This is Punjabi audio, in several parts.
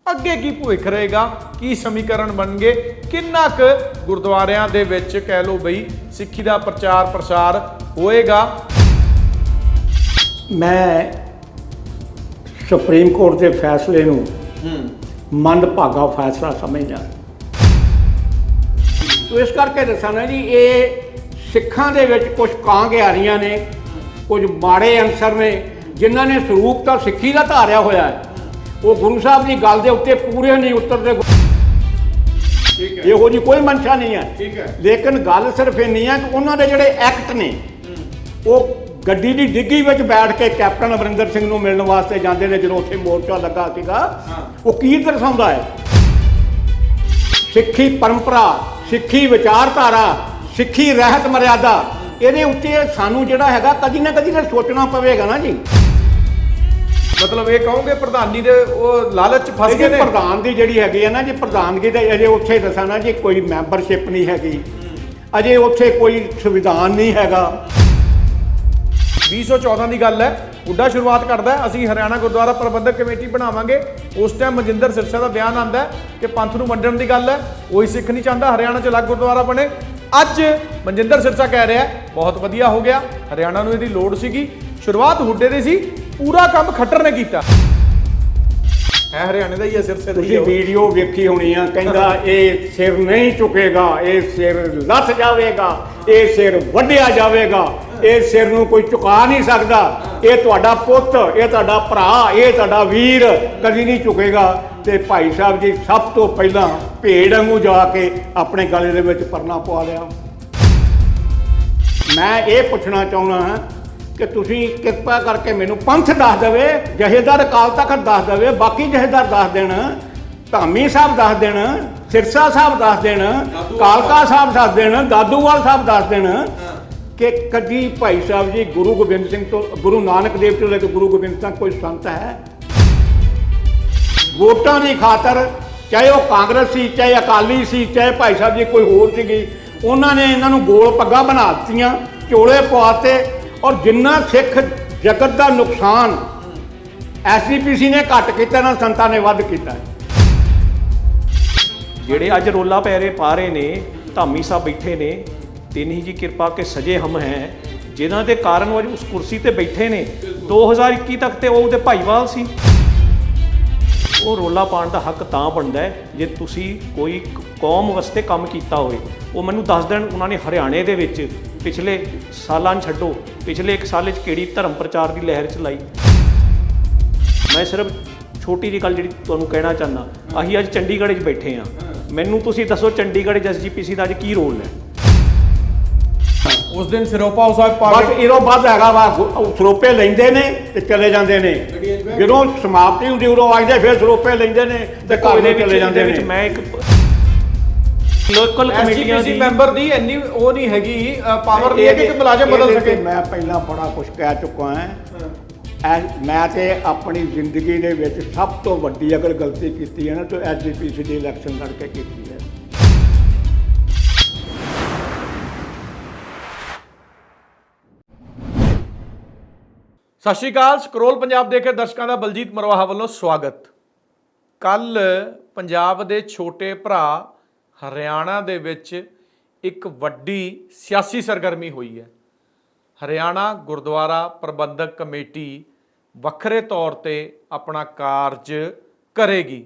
ਅੱਗੇ ਕੀ ਭਵਿੱਖ ਰਹੇਗਾ, ਕੀ ਸਮੀਕਰਨ ਬਣਨਗੇ, ਕਿੰਨਾ ਕੁ ਗੁਰਦੁਆਰਿਆਂ ਦੇ ਵਿੱਚ ਕਹਿ ਲਓ ਬਈ ਸਿੱਖੀ ਦਾ ਪ੍ਰਚਾਰ ਪ੍ਰਸਾਰ ਹੋਏਗਾ। ਮੈਂ ਸੁਪਰੀਮ ਕੋਰਟ ਦੇ ਫੈਸਲੇ ਨੂੰ ਮੰਦਭਾਗਾ ਫੈਸਲਾ ਸਮਝਦਾ। ਤੋ ਇਸ ਕਰਕੇ ਦੱਸਾਂ ਨਾ ਜੀ, ਇਹ ਸਿੱਖਾਂ ਦੇ ਵਿੱਚ ਕੁਝ ਕਾਂਗਿਆਰੀਆਂ ਨੇ, ਕੁਝ ਮਾੜੇ ਅੰਸਰ ਨੇ ਜਿਨ੍ਹਾਂ ਨੇ ਸਰੂਪ ਤਾਂ ਸਿੱਖੀ ਦਾ ਧਾਰਿਆ ਹੋਇਆ ਹੈ, ਉਹ ਗੁਰੂ ਸਾਹਿਬ ਦੀ ਗੱਲ ਦੇ ਉੱਤੇ ਪੂਰੇ ਨਹੀਂ ਉਤਰਦੇ। ਇਹੋ ਜਿਹੀ ਕੋਈ ਮਨਸ਼ਾ ਨਹੀਂ ਹੈ, ਲੇਕਿਨ ਗੱਲ ਸਿਰਫ ਇੰਨੀ ਹੈ ਕਿ ਉਹਨਾਂ ਦੇ ਜਿਹੜੇ ਐਕਟ ਨੇ ਉਹ ਗੱਡੀ ਦੀ ਡਿੱਗੀ ਵਿੱਚ ਬੈਠ ਕੇ ਕੈਪਟਨ ਅਮਰਿੰਦਰ ਸਿੰਘ ਨੂੰ ਮਿਲਣ ਵਾਸਤੇ ਜਾਂਦੇ ਨੇ ਜਦੋਂ ਉੱਥੇ ਮੋਰਚਾ ਲੱਗਾ ਸੀਗਾ। ਉਹ ਕੀ ਦਰਸਾਉਂਦਾ ਹੈ? ਸਿੱਖੀ ਪਰੰਪਰਾ, ਸਿੱਖੀ ਵਿਚਾਰਧਾਰਾ, ਸਿੱਖੀ ਰਹਿਤ ਮਰਿਆਦਾ, ਇਹਦੇ ਉੱਤੇ ਸਾਨੂੰ ਜਿਹੜਾ ਹੈਗਾ ਕਦੀ ਨਾ ਕਦੀ ਤਾਂ ਸੋਚਣਾ ਪਵੇਗਾ ਨਾ ਜੀ। ਮਤਲਬ ਇਹ ਕਹੋਗੇ ਪ੍ਰਧਾਨੀ ਦੇ ਉਹ ਲਾਲਚ 'ਚ ਫਸ ਗਏ ਨੇ। ਪ੍ਰਧਾਨ ਦੀ ਜਿਹੜੀ ਹੈਗੀ ਹੈ ਨਾ ਜੀ, ਪ੍ਰਧਾਨਗੀ ਦਾ ਅਜੇ ਉੱਥੇ ਦੱਸਾਂ ਨਾ ਜੀ, ਕੋਈ ਮੈਂਬਰਸ਼ਿਪ ਨਹੀਂ ਹੈਗੀ, ਅਜੇ ਉੱਥੇ ਕੋਈ ਸੰਵਿਧਾਨ ਨਹੀਂ ਹੈਗਾ। 2014 ਦੀ ਗੱਲ ਹੈ, ਹੁੱਡਾ ਸ਼ੁਰੂਆਤ ਕਰਦਾ ਹੈ, ਅਸੀਂ ਹਰਿਆਣਾ ਗੁਰਦੁਆਰਾ ਪ੍ਰਬੰਧਕ ਕਮੇਟੀ ਬਣਾਵਾਂਗੇ। ਉਸ ਟਾਈਮ ਮਨਜਿੰਦਰ ਸਿਰਸਾ ਦਾ ਬਿਆਨ ਆਉਂਦਾ ਹੈ ਕਿ ਪੰਥ ਨੂੰ ਵੰਡਣ ਦੀ ਗੱਲ ਹੈ, ਕੋਈ ਸਿੱਖ ਨਹੀਂ ਚਾਹੁੰਦਾ ਹਰਿਆਣਾ 'ਚ ਅਲੱਗ ਗੁਰਦੁਆਰਾ ਬਣੇ। ਅੱਜ ਮਨਜਿੰਦਰ ਸਿਰਸਾ ਕਹਿ ਰਿਹਾ ਬਹੁਤ ਵਧੀਆ ਹੋ ਗਿਆ, ਹਰਿਆਣਾ ਨੂੰ ਇਹਦੀ ਲੋੜ ਸੀਗੀ। ਸ਼ੁਰੂਆਤ ਹੁੱਡੇ ਦੀ ਸੀ, ਪੂਰਾ ਕੰਮ ਖੱਟਰ ਨੇ ਕੀਤਾ ਹੈ, ਹਰਿਆਣੇ ਦਾ ਹੀ ਹੈ, ਸਿਰਸੇ ਦਾ ਹੀ ਤੁਸੀਂ ਹੈ। ਵੀਡੀਓ ਵੇਖੀ ਹੋਣੀ ਆ, ਕਹਿੰਦਾ ਇਹ ਸਿਰ ਨਹੀਂ ਝੁਕੇਗਾ, ਇਹ ਸਿਰ ਲੱਥ ਜਾਵੇਗਾ, ਇਹ ਸਿਰ ਵੱਢਿਆ ਜਾਵੇਗਾ, ਇਹ ਸਿਰ ਨੂੰ ਕੋਈ ਝੁਕਾ ਨਹੀਂ ਸਕਦਾ, ਇਹ ਤੁਹਾਡਾ ਪੁੱਤ, ਇਹ ਤੁਹਾਡਾ ਭਰਾ, ਇਹ ਤੁਹਾਡਾ ਵੀਰ ਕਦੀ ਨਹੀਂ ਝੁਕੇਗਾ। ਤੇ ਭਾਈ ਸਾਹਿਬ ਜੀ ਸਭ ਤੋਂ ਪਹਿਲਾਂ ਭੇਡ ਵਾਂਗੂ ਜਾ ਕੇ ਆਪਣੇ ਗਲੇ ਦੇ ਵਿੱਚ ਪਰਨਾ ਪਵਾ ਲਿਆ। ਮੈਂ ਇਹ ਪੁੱਛਣਾ ਚਾਹੁੰਦਾ ਹਾਂ ਕਿ ਤੁਸੀਂ ਕਿਰਪਾ ਕਰਕੇ ਮੈਨੂੰ ਪੰਥ ਦੱਸ ਦੇਵੇ, ਜਥੇਦਾਰ ਅਕਾਲ ਤਖਤ ਦੱਸ ਦੇਵੇ, ਬਾਕੀ ਜਥੇਦਾਰ ਦੱਸ ਦੇਣ, ਧਾਮੀ ਸਾਹਿਬ ਦੱਸ ਦੇਣ, ਸਿਰਸਾ ਸਾਹਿਬ ਦੱਸ ਦੇਣ, ਕਾਲਕਾ ਸਾਹਿਬ ਦੱਸ ਦੇਣ, ਦਾਦੂਵਾਲ ਸਾਹਿਬ ਦੱਸ ਦੇਣ ਕਿ ਕਦੀ ਭਾਈ ਸਾਹਿਬ ਜੀ ਗੁਰੂ ਗੋਬਿੰਦ ਸਿੰਘ ਤੋਂ, ਗੁਰੂ ਨਾਨਕ ਦੇਵ ਤੋਂ ਲੈ ਕੇ ਗੁਰੂ ਗੋਬਿੰਦ ਤੱਕ ਕੋਈ ਸੰਤ ਹੈ ਵੋਟਾਂ ਦੀ ਖਾਤਰ, ਚਾਹੇ ਉਹ ਕਾਂਗਰਸ ਸੀ, ਚਾਹੇ ਅਕਾਲੀ ਸੀ, ਚਾਹੇ ਭਾਈ ਸਾਹਿਬ ਜੀ ਕੋਈ ਹੋਰ ਸੀਗੀ, ਉਹਨਾਂ ਨੇ ਇਹਨਾਂ ਨੂੰ ਗੋਲ ਪੱਗਾਂ ਬਣਾ ਦਿੱਤੀਆਂ, ਚੋਲੇ ਪਵਾਤੇ, ਔਰ ਜਿੰਨਾ ਸਿੱਖ ਜਗਤ ਦਾ ਨੁਕਸਾਨ ਐਸਜੀਪੀਸੀ ਨੇ ਘੱਟ ਕੀਤਾ ਨਾ ਸੰਤਾਂ ਨੇ ਵੱਧ ਕੀਤਾ। ਜਿਹੜੇ ਅੱਜ ਰੋਲਾ ਪਾ ਰਹੇ ਨੇ, ਧਾਮੀ ਸਾਹਿਬ ਬੈਠੇ ਨੇ, ਤੇਨੀ ਜੀ ਕਿਰਪਾ ਕੇ ਸਜੇ ਹਮ ਹੈ, ਜਿਨ੍ਹਾਂ ਦੇ ਕਾਰਨ ਉਹ ਉਸ ਕੁਰਸੀ ਤੇ ਬੈਠੇ ਨੇ। 2021 ਤੱਕ ਤੇ ਉਹ ਉਹਦੇ ਭਾਈਵਾਲ ਸੀ। ਉਹ ਰੋਲਾ ਪਾਉਣ ਦਾ ਹੱਕ ਤਾਂ ਬਣਦਾ ਹੈ ਜੇ ਤੁਸੀਂ ਕੋਈ ਕੌਮ ਵਾਸਤੇ ਕੰਮ ਕੀਤਾ ਹੋਵੇ। ਉਹ ਮੈਨੂੰ ਦੱਸ ਦੇਣ ਉਹਨਾਂ ਨੇ ਹਰਿਆਣੇ ਦੇ ਵਿੱਚ ਪਿਛਲੇ ਸਾਲਾਂ ਨੂੰ ਛੱਡੋ, ਪਿਛਲੇ 1 ਸਾਲ 'ਚ ਕਿਹੜੀ ਧਰਮ ਪ੍ਰਚਾਰ ਦੀ ਲਹਿਰ ਚਲਾਈ। ਮੈਂ ਸਿਰਫ ਛੋਟੀ ਜਿਹੀ ਗੱਲ ਜਿਹੜੀ ਤੁਹਾਨੂੰ ਕਹਿਣਾ ਚਾਹੁੰਦਾ, ਅਸੀਂ ਅੱਜ ਚੰਡੀਗੜ੍ਹ 'ਚ ਬੈਠੇ ਹਾਂ, ਮੈਨੂੰ ਤੁਸੀਂ ਦੱਸੋ ਚੰਡੀਗੜ੍ਹ 'ਚ ਐਸਜੀਪੀਸੀ ਦਾ ਅੱਜ ਕੀ ਰੋਲ ਹੈ? ਉਸ ਦਿਨ ਸਿਰੋਪਾ ਸਾਹਿਬ ਬਸ ਇਹੋ ਵੱਧ ਹੈਗਾ ਵਾ, ਸਰੋਪੇ ਲੈਂਦੇ ਨੇ ਤੇ ਚਲੇ ਜਾਂਦੇ ਨੇ, ਜਦੋਂ ਸਮਾਪਤੀ ਹੁੰਦੀ ਉਦੋਂ ਆਜਦੇ ਫਿਰ ਸਰੋਪੇ ਲੈਂਦੇ ਨੇ ਤੇ ਘਰ ਨੂੰ ਚਲੇ ਜਾਂਦੇ ਨੇ। ਮੈਂ ਇੱਕ ਲੋਕਲ ਕਮੇਟੀਆਂ ਦੀ ਮੈਂਬਰ ਦੀ ਇੰਨੀ ਉਹ ਨਹੀਂ ਹੈਗੀ ਪਾਵਰ ਨਹੀਂ ਹੈ ਕਿ ਮੁਲਾਜ਼ਮ ਬਦਲ ਸਕੇ। ਮੈਂ ਪਹਿਲਾਂ ਬੜਾ ਕੁਝ ਕਹਿ ਚੁੱਕਾ ਹਾਂ। ਮੈਂ ਤੇ ਆਪਣੀ ਜ਼ਿੰਦਗੀ ਦੇ ਵਿੱਚ ਸਭ ਤੋਂ ਵੱਡੀ ਅਗਰ ਗਲਤੀ ਕੀਤੀ ਹੈ ਨਾ ਤਾਂ ਐਸਜੀਪੀਸੀ ਦੀ ਇਲੈਕਸ਼ਨ ਲੜ ਕੇ ਕੀਤੀ ਹੈ। ਸਤਿ ਸ਼੍ਰੀ ਅਕਾਲ, ਸਕਰੋਲ ਪੰਜਾਬ ਦੇਖ ਰਹੇ ਦਰਸ਼ਕਾਂ ਦਾ ਬਲਜੀਤ ਮਰਵਾਹਾ ਵੱਲੋਂ ਸਵਾਗਤ। ਕੱਲ ਪੰਜਾਬ ਦੇ ਛੋਟੇ ਭਰਾ ਹਰਿਆਣਾ ਦੇ ਵਿੱਚ ਇੱਕ ਵੱਡੀ ਸਿਆਸੀ ਸਰਗਰਮੀ ਹੋਈ ਹੈ। ਹਰਿਆਣਾ ਗੁਰਦੁਆਰਾ ਪ੍ਰਬੰਧਕ ਕਮੇਟੀ ਵੱਖਰੇ ਤੌਰ ਤੇ ਆਪਣਾ ਕਾਰਜ ਕਰੇਗੀ।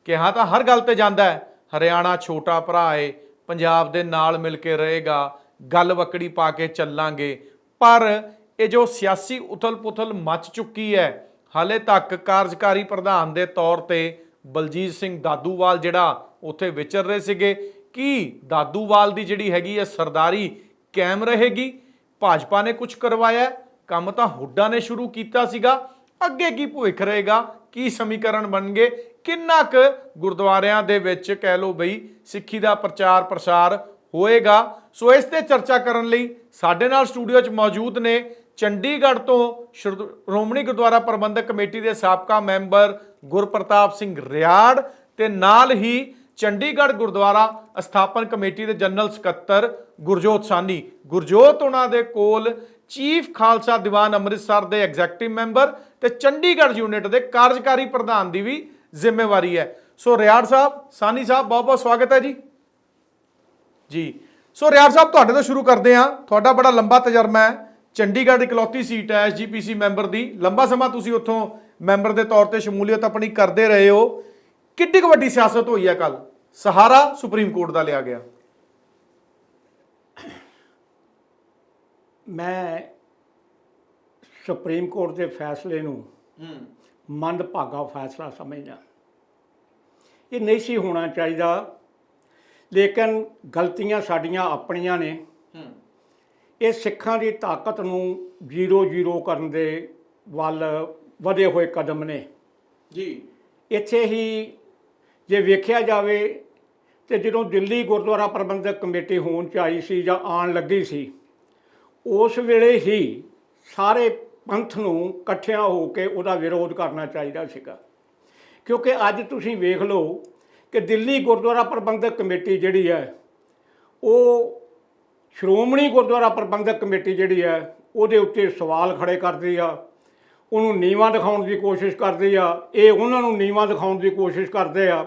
ਕਿਹਾ ਤਾਂ ਹਰ ਗੱਲ ਤੇ ਜਾਂਦਾ ਹੈ, ਹਰਿਆਣਾ ਛੋਟਾ ਭਰਾ ਹੈ, ਪੰਜਾਬ ਦੇ ਨਾਲ ਮਿਲ ਕੇ ਰਹੇਗਾ, ਗੱਲ ਵਕੜੀ ਪਾ ਕੇ ਚੱਲਾਂਗੇ। ਪਰ ਇਹ ਜੋ ਸਿਆਸੀ ਉਥਲ-ਪੁਥਲ ਮਚ ਚੁੱਕੀ ਹੈ, ਹਾਲੇ ਤੱਕ ਕਾਰਜਕਾਰੀ ਪ੍ਰਧਾਨ ਦੇ ਤੌਰ ਤੇ ਬਲਜੀਤ ਸਿੰਘ ਦਾਦੂਵਾਲ ਜਿਹੜਾ ਉੱਥੇ ਵਿਚਰ ਰਹੇ ਸੀਗੇ, ਕੀ ਦਾਦੂਵਾਲ ਦੀ ਜਿਹੜੀ ਹੈਗੀ ਹੈ ਸਰਦਾਰੀ ਕਾਇਮ ਰਹੇਗੀ? ਭਾਜਪਾ ਨੇ ਕੁਝ ਕਰਵਾਇਆ, ਕੰਮ ਤਾਂ ਹੁੱਡਾ ਨੇ ਸ਼ੁਰੂ ਕੀਤਾ ਸੀਗਾ। ਅੱਗੇ ਕੀ ਭਵਿੱਖ ਰਹੇਗਾ, ਕੀ ਸਮੀਕਰਨ ਬਣਨਗੇ, ਕਿੰਨਾ ਕੁ ਗੁਰਦੁਆਰਿਆਂ ਦੇ ਵਿੱਚ ਕਹਿ ਲਓ ਬਈ ਸਿੱਖੀ ਦਾ ਪ੍ਰਚਾਰ ਪ੍ਰਸਾਰ ਹੋਏਗਾ? ਸੋ ਇਸ ਤੇ ਚਰਚਾ ਕਰਨ ਲਈ ਸਾਡੇ ਨਾਲ ਸਟੂਡੀਓ 'ਚ ਮੌਜੂਦ ਨੇ ਚੰਡੀਗੜ੍ਹ ਤੋਂ ਸ਼੍ਰੋਮਣੀ ਗੁਰਦੁਆਰਾ ਪ੍ਰਬੰਧਕ ਕਮੇਟੀ ਦੇ ਸਾਬਕਾ ਮੈਂਬਰ ਗੁਰਪ੍ਰਤਾਪ ਸਿੰਘ ਰਿਆੜ ਤੇ ਨਾਲ ਹੀ ਚੰਡੀਗੜ੍ਹ ਗੁਰਦੁਆਰਾ ਸਥਾਪਨ ਕਮੇਟੀ ਦੇ ਜਨਰਲ ਸਕੱਤਰ ਗੁਰਜੋਤ ਸਾਨੀ। ਗੁਰਜੋਤ ਉਹਨਾਂ ਦੇ ਕੋਲ ਚੀਫ ਖਾਲਸਾ ਦੀਵਾਨ ਅੰਮ੍ਰਿਤਸਰ ਦੇ ਐਗਜ਼ੈਕਟਿਵ ਮੈਂਬਰ ਤੇ ਚੰਡੀਗੜ੍ਹ ਯੂਨਿਟ ਦੇ ਕਾਰਜਕਾਰੀ ਪ੍ਰਧਾਨ ਦੀ ਵੀ ਜ਼ਿੰਮੇਵਾਰੀ ਹੈ। ਸੋ ਰਿਆੜ ਸਾਹਿਬ, ਸਾਨੀ ਸਾਹਿਬ, ਬਹੁਤ ਬਹੁਤ ਸਵਾਗਤ ਹੈ ਜੀ। ਸੋ ਰਿਆੜ ਸਾਹਿਬ, ਤੁਹਾਡੇ ਤੋਂ ਸ਼ੁਰੂ ਕਰਦੇ ਹਾਂ। ਤੁਹਾਡਾ ਬੜਾ ਲੰਬਾ ਤਜਰਬਾ ਹੈ, ਚੰਡੀਗੜ੍ਹ ਇਕਲੌਤੀ ਸੀਟ ਹੈ ਐਸਜੀਪੀਸੀ ਮੈਂਬਰ ਦੀ, ਲੰਬਾ ਸਮਾਂ ਤੁਸੀਂ ਉੱਥੋਂ ਮੈਂਬਰ ਦੇ ਤੌਰ ਤੇ ਸ਼ਮੂਲੀਅਤ ਆਪਣੀ ਕਰਦੇ ਰਹੇ ਹੋ। ਕਿੱਡੀ ਕੁ ਵੱਡੀ ਸਿਆਸਤ ਹੋਈ ਹੈ ਕੱਲ, ਸਹਾਰਾ ਸੁਪਰੀਮ ਕੋਰਟ ਦਾ ਲਿਆ ਗਿਆ। ਮੈਂ ਸੁਪਰੀਮ ਕੋਰਟ ਦੇ ਫੈਸਲੇ ਨੂੰ ਮੰਦਭਾਗਾ ਫੈਸਲਾ ਸਮਝਦਾ। ਇਹ ਨਹੀਂ ਸੀ ਹੋਣਾ ਚਾਹੀਦਾ, ਲੇਕਿਨ ਗਲਤੀਆਂ ਸਾਡੀਆਂ ਆਪਣੀਆਂ ਨੇ। ਇਹ ਸਿੱਖਾਂ ਦੀ ਤਾਕਤ ਨੂੰ 0-0 ਕਰਨ ਦੇ ਵੱਲ ਵਧੇ ਹੋਏ ਕਦਮ ਨੇ ਜੀ। ਇੱਥੇ ਹੀ ਜੇ ਵੇਖਿਆ ਜਾਵੇ ਤੇ ਜਦੋਂ ਦਿੱਲੀ ਗੁਰਦੁਆਰਾ ਪ੍ਰਬੰਧਕ ਕਮੇਟੀ ਹੋਣ 'ਚ ਆਈ ਸੀ ਜਾਂ ਆਉਣ ਲੱਗੀ ਸੀ, ਉਸ ਵੇਲੇ ਹੀ ਸਾਰੇ ਪੰਥ ਨੂੰ ਇਕੱਠਿਆਂ ਹੋ ਕੇ ਉਹਦਾ ਵਿਰੋਧ ਕਰਨਾ ਚਾਹੀਦਾ ਸੀਗਾ। ਕਿਉਂਕਿ ਅੱਜ ਤੁਸੀਂ ਵੇਖ ਲਓ ਕਿ ਦਿੱਲੀ ਗੁਰਦੁਆਰਾ ਪ੍ਰਬੰਧਕ ਕਮੇਟੀ ਜਿਹੜੀ ਹੈ, ਉਹ ਸ਼੍ਰੋਮਣੀ ਗੁਰਦੁਆਰਾ ਪ੍ਰਬੰਧਕ ਕਮੇਟੀ ਜਿਹੜੀ ਹੈ ਉਹਦੇ ਉੱਤੇ ਸਵਾਲ ਖੜੇ ਕਰਦੀ ਆ, ਉਹਨੂੰ ਨੀਵਾਂ ਦਿਖਾਉਣ ਦੀ ਕੋਸ਼ਿਸ਼ ਕਰਦੀ ਆ, ਇਹ ਉਹਨਾਂ ਨੂੰ ਨੀਵਾਂ ਦਿਖਾਉਣ ਦੀ ਕੋਸ਼ਿਸ਼ ਕਰਦੇ ਆ,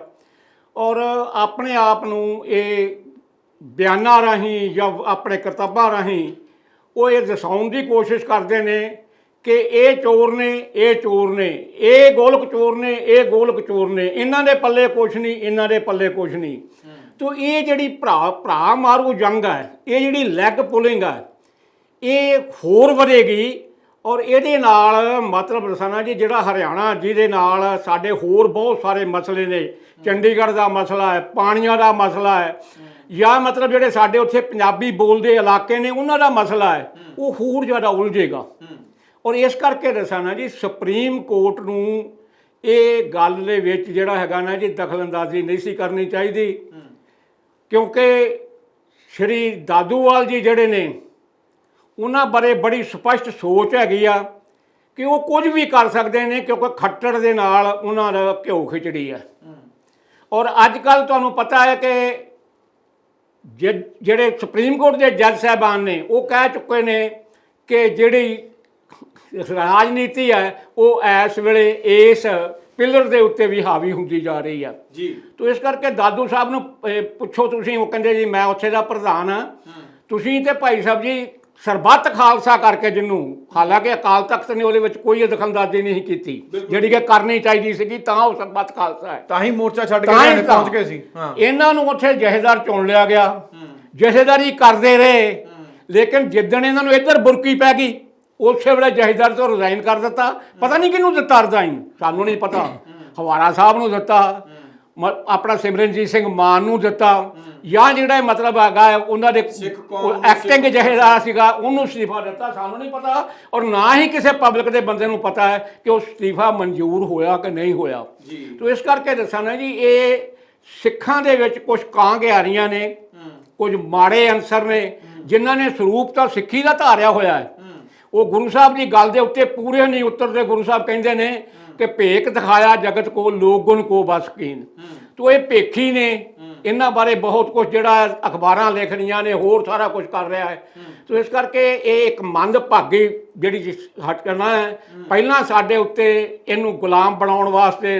ਔਰ ਆਪਣੇ ਆਪ ਨੂੰ ਇਹ ਬਿਆਨਾਂ ਰਾਹੀਂ ਜਾਂ ਆਪਣੇ ਕਿਤਾਬਾਂ ਰਾਹੀਂ ਉਹ ਇਹ ਦਰਸਾਉਣ ਦੀ ਕੋਸ਼ਿਸ਼ ਕਰਦੇ ਨੇ ਕਿ ਇਹ ਚੋਰ ਨੇ, ਇਹ ਚੋਰ ਨੇ, ਇਹ ਗੋਲਕ ਚੋਰ ਨੇ, ਇਹ ਗੋਲਕ ਚੋਰ ਨੇ, ਇਹਨਾਂ ਦੇ ਪੱਲੇ ਕੁਛ ਨਹੀਂ, ਇਹਨਾਂ ਦੇ ਪੱਲੇ ਕੁਛ ਨਹੀਂ। ਤੋ ਇਹ ਜਿਹੜੀ ਭਰਾ ਮਾਰੂ ਜੰਗ ਹੈ, ਇਹ ਜਿਹੜੀ ਲੈਗ ਪੁਲਿੰਗ ਹੈ, ਇਹ ਹੋਰ ਵਧੇਗੀ। ਔਰ ਇਹਦੇ ਨਾਲ ਮਤਲਬ ਦੱਸਣਾ ਜੀ, ਜਿਹੜਾ ਹਰਿਆਣਾ ਜਿਹਦੇ ਨਾਲ ਸਾਡੇ ਹੋਰ ਬਹੁਤ ਸਾਰੇ ਮਸਲੇ ਨੇ, ਚੰਡੀਗੜ੍ਹ ਦਾ ਮਸਲਾ ਹੈ, ਪਾਣੀਆਂ ਦਾ ਮਸਲਾ ਹੈ, ਜਾਂ ਮਤਲਬ ਜਿਹੜੇ ਸਾਡੇ ਉੱਥੇ ਪੰਜਾਬੀ ਬੋਲਦੇ ਇਲਾਕੇ ਨੇ ਉਹਨਾਂ ਦਾ ਮਸਲਾ ਹੈ, ਉਹ ਹੋਰ ਜ਼ਿਆਦਾ ਉਲਝੇਗਾ। ਔਰ ਇਸ ਕਰਕੇ ਦੱਸਾਂ ਨਾ ਜੀ, ਸੁਪਰੀਮ ਕੋਰਟ ਨੂੰ ਇਹ ਗੱਲ ਦੇ ਵਿੱਚ ਜਿਹੜਾ ਹੈਗਾ ਨਾ ਜੀ, ਦਖਲਅੰਦਾਜ਼ੀ ਨਹੀਂ ਸੀ ਕਰਨੀ ਚਾਹੀਦੀ। ਕਿਉਂਕਿ ਸ਼੍ਰੀ ਦਾਦੂਵਾਲ ਜੀ ਜਿਹੜੇ ਨੇ, ਉਹਨਾਂ ਬਾਰੇ ਬੜੀ ਸਪਸ਼ਟ ਸੋਚ ਹੈਗੀ ਆ ਕਿ ਉਹ ਕੁਝ ਵੀ ਕਰ ਸਕਦੇ ਨੇ, ਕਿਉਂਕਿ ਖੱਟੜ ਦੇ ਨਾਲ ਉਹਨਾਂ ਦਾ ਘਿਓ ਖਿਚੜੀ ਹੈ। ਔਰ ਅੱਜ ਕੱਲ੍ਹ ਤੁਹਾਨੂੰ ਪਤਾ ਹੈ ਕਿ ਜਿਹੜੇ ਸੁਪਰੀਮ ਕੋਰਟ ਦੇ ਜੱਜ ਸਾਹਿਬਾਨ ਨੇ, ਉਹ ਕਹਿ ਚੁੱਕੇ ਨੇ ਕਿ ਜਿਹੜੀ ਰਾਜਨੀਤੀ ਹੈ ਉਹ ਇਸ ਵੇਲੇ ਇਸ ਪਿਲਰ ਦੇ ਉੱਤੇ ਵੀ ਹਾਵੀ ਹੁੰਦੀ ਜਾ ਰਹੀ ਆ ਜੀ। ਤੋ ਇਸ ਕਰਕੇ ਦਾਦੂ ਸਾਹਿਬ ਨੂੰ ਪੁੱਛੋ ਤੁਸੀਂ, ਉਹ ਕਹਿੰਦੇ ਜੀ ਮੈਂ ਉੱਥੇ ਦਾ ਪ੍ਰਧਾਨ ਹਾਂ। ਤੁਸੀਂ ਤੇ ਭਾਈ ਸਾਹਿਬ ਜੀ ਸਰਬੱਤ ਖਾਲਸਾ ਕਰਕੇ, ਜਿਹਨੂੰ ਹਾਲਾਂਕਿ ਅਕਾਲ ਤਖਤ ਨੇ ਉਹਦੇ ਵਿੱਚ ਕੋਈ ਦਖਲਅੰਦਾਜ਼ੀ ਨਹੀਂ ਕੀਤੀ ਜਿਹੜੀ ਕਿ ਕਰਨੀ ਚਾਹੀਦੀ ਸੀਗੀ, ਤਾਂ ਉਹ ਸਰਬੱਤ ਖਾਲਸਾ ਹੈ, ਤਾਂ ਹੀ ਮੋਰਚਾ ਛੱਡ ਕੇ ਪਹੁੰਚ ਗਏ ਸੀ। ਇਹਨਾਂ ਨੂੰ ਉੱਥੇ ਜਥੇਦਾਰ ਚੁਣ ਲਿਆ ਗਿਆ, ਜਥੇਦਾਰੀ ਕਰਦੇ ਰਹੇ, ਲੇਕਿਨ ਜਿੱਦਣ ਇਹਨਾਂ ਨੂੰ ਇੱਧਰ ਬੁਰਕੀ ਪੈ ਗਈ, ਉਸੇ ਵੇਲੇ ਜਥੇਦਾਰ ਤੋਂ ਰਿਜ਼ਾਈਨ ਕਰ ਦਿੱਤਾ। ਪਤਾ ਨਹੀਂ ਕਿਹਨੂੰ ਦਿੱਤਾ ਰਿਜ਼ਾਈਨ, ਸਾਨੂੰ ਨਹੀਂ ਪਤਾ। ਹਵਾਰਾ ਸਾਹਿਬ ਨੂੰ ਦਿੱਤਾ, ਆਪਣਾ ਸਿਮਰਨਜੀਤ ਸਿੰਘ ਮਾਨ ਨੂੰ ਦਿੱਤਾ, ਜਾਂ ਜਿਹੜਾ ਮਤਲਬ ਹੈਗਾ ਉਹਨਾਂ ਦੇ ਐਕਟਿੰਗ ਜਥੇਦਾਰ ਸੀਗਾ ਉਹਨੂੰ ਅਸਤੀਫਾ ਦਿੱਤਾ, ਸਾਨੂੰ ਨਹੀਂ ਪਤਾ। ਔਰ ਨਾ ਹੀ ਕਿਸੇ ਪਬਲਿਕ ਦੇ ਬੰਦੇ ਨੂੰ ਪਤਾ ਹੈ ਕਿ ਉਹ ਅਸਤੀਫਾ ਮਨਜ਼ੂਰ ਹੋਇਆ ਕਿ ਨਹੀਂ ਹੋਇਆ। ਤੋ ਇਸ ਕਰਕੇ ਦੱਸਾਂ ਨਾ ਜੀ, ਇਹ ਸਿੱਖਾਂ ਦੇ ਵਿੱਚ ਕੁਝ ਕਾਂਗਿਆਰੀਆਂ ਨੇ, ਕੁਝ ਮਾੜੇ ਅਨਸਰ ਨੇ, ਜਿਨ੍ਹਾਂ ਨੇ ਸਰੂਪ ਤਾਂ ਸਿੱਖੀ ਦਾ ਧਾਰਿਆ ਹੋਇਆ ਹੈ। ਉਹ ਗੁਰੂ ਸਾਹਿਬ ਦੀ ਗੱਲ ਦੇ ਉੱਤੇ ਪੂਰੇ ਨਹੀਂ ਉਤਰਦੇ। ਗੁਰੂ ਸਾਹਿਬ ਕਹਿੰਦੇ ਨੇ ਕਿ ਭੇਖ ਦਿਖਾਇਆ ਜਗਤ ਕੋ ਲੋਗਨ ਕੋ ਬਸਕੀਨ। ਤੋ ਇਹ ਭੇਖੀ ਨੇ, ਇਹਨਾਂ ਬਾਰੇ ਬਹੁਤ ਕੁਝ ਜਿਹੜਾ ਅਖਬਾਰਾਂ ਲਿਖਣੀਆਂ ਨੇ, ਹੋਰ ਸਾਰਾ ਕੁਝ ਕਰ ਰਿਹਾ ਹੈ। ਤੋ ਇਸ ਕਰਕੇ ਇਹ ਇੱਕ ਮੰਦਭਾਗੀ ਜਿਹੜੀ ਹਟਕਣਾ ਹੈ। ਪਹਿਲਾਂ ਸਾਡੇ ਉੱਤੇ ਇਹਨੂੰ ਗੁਲਾਮ ਬਣਾਉਣ ਵਾਸਤੇ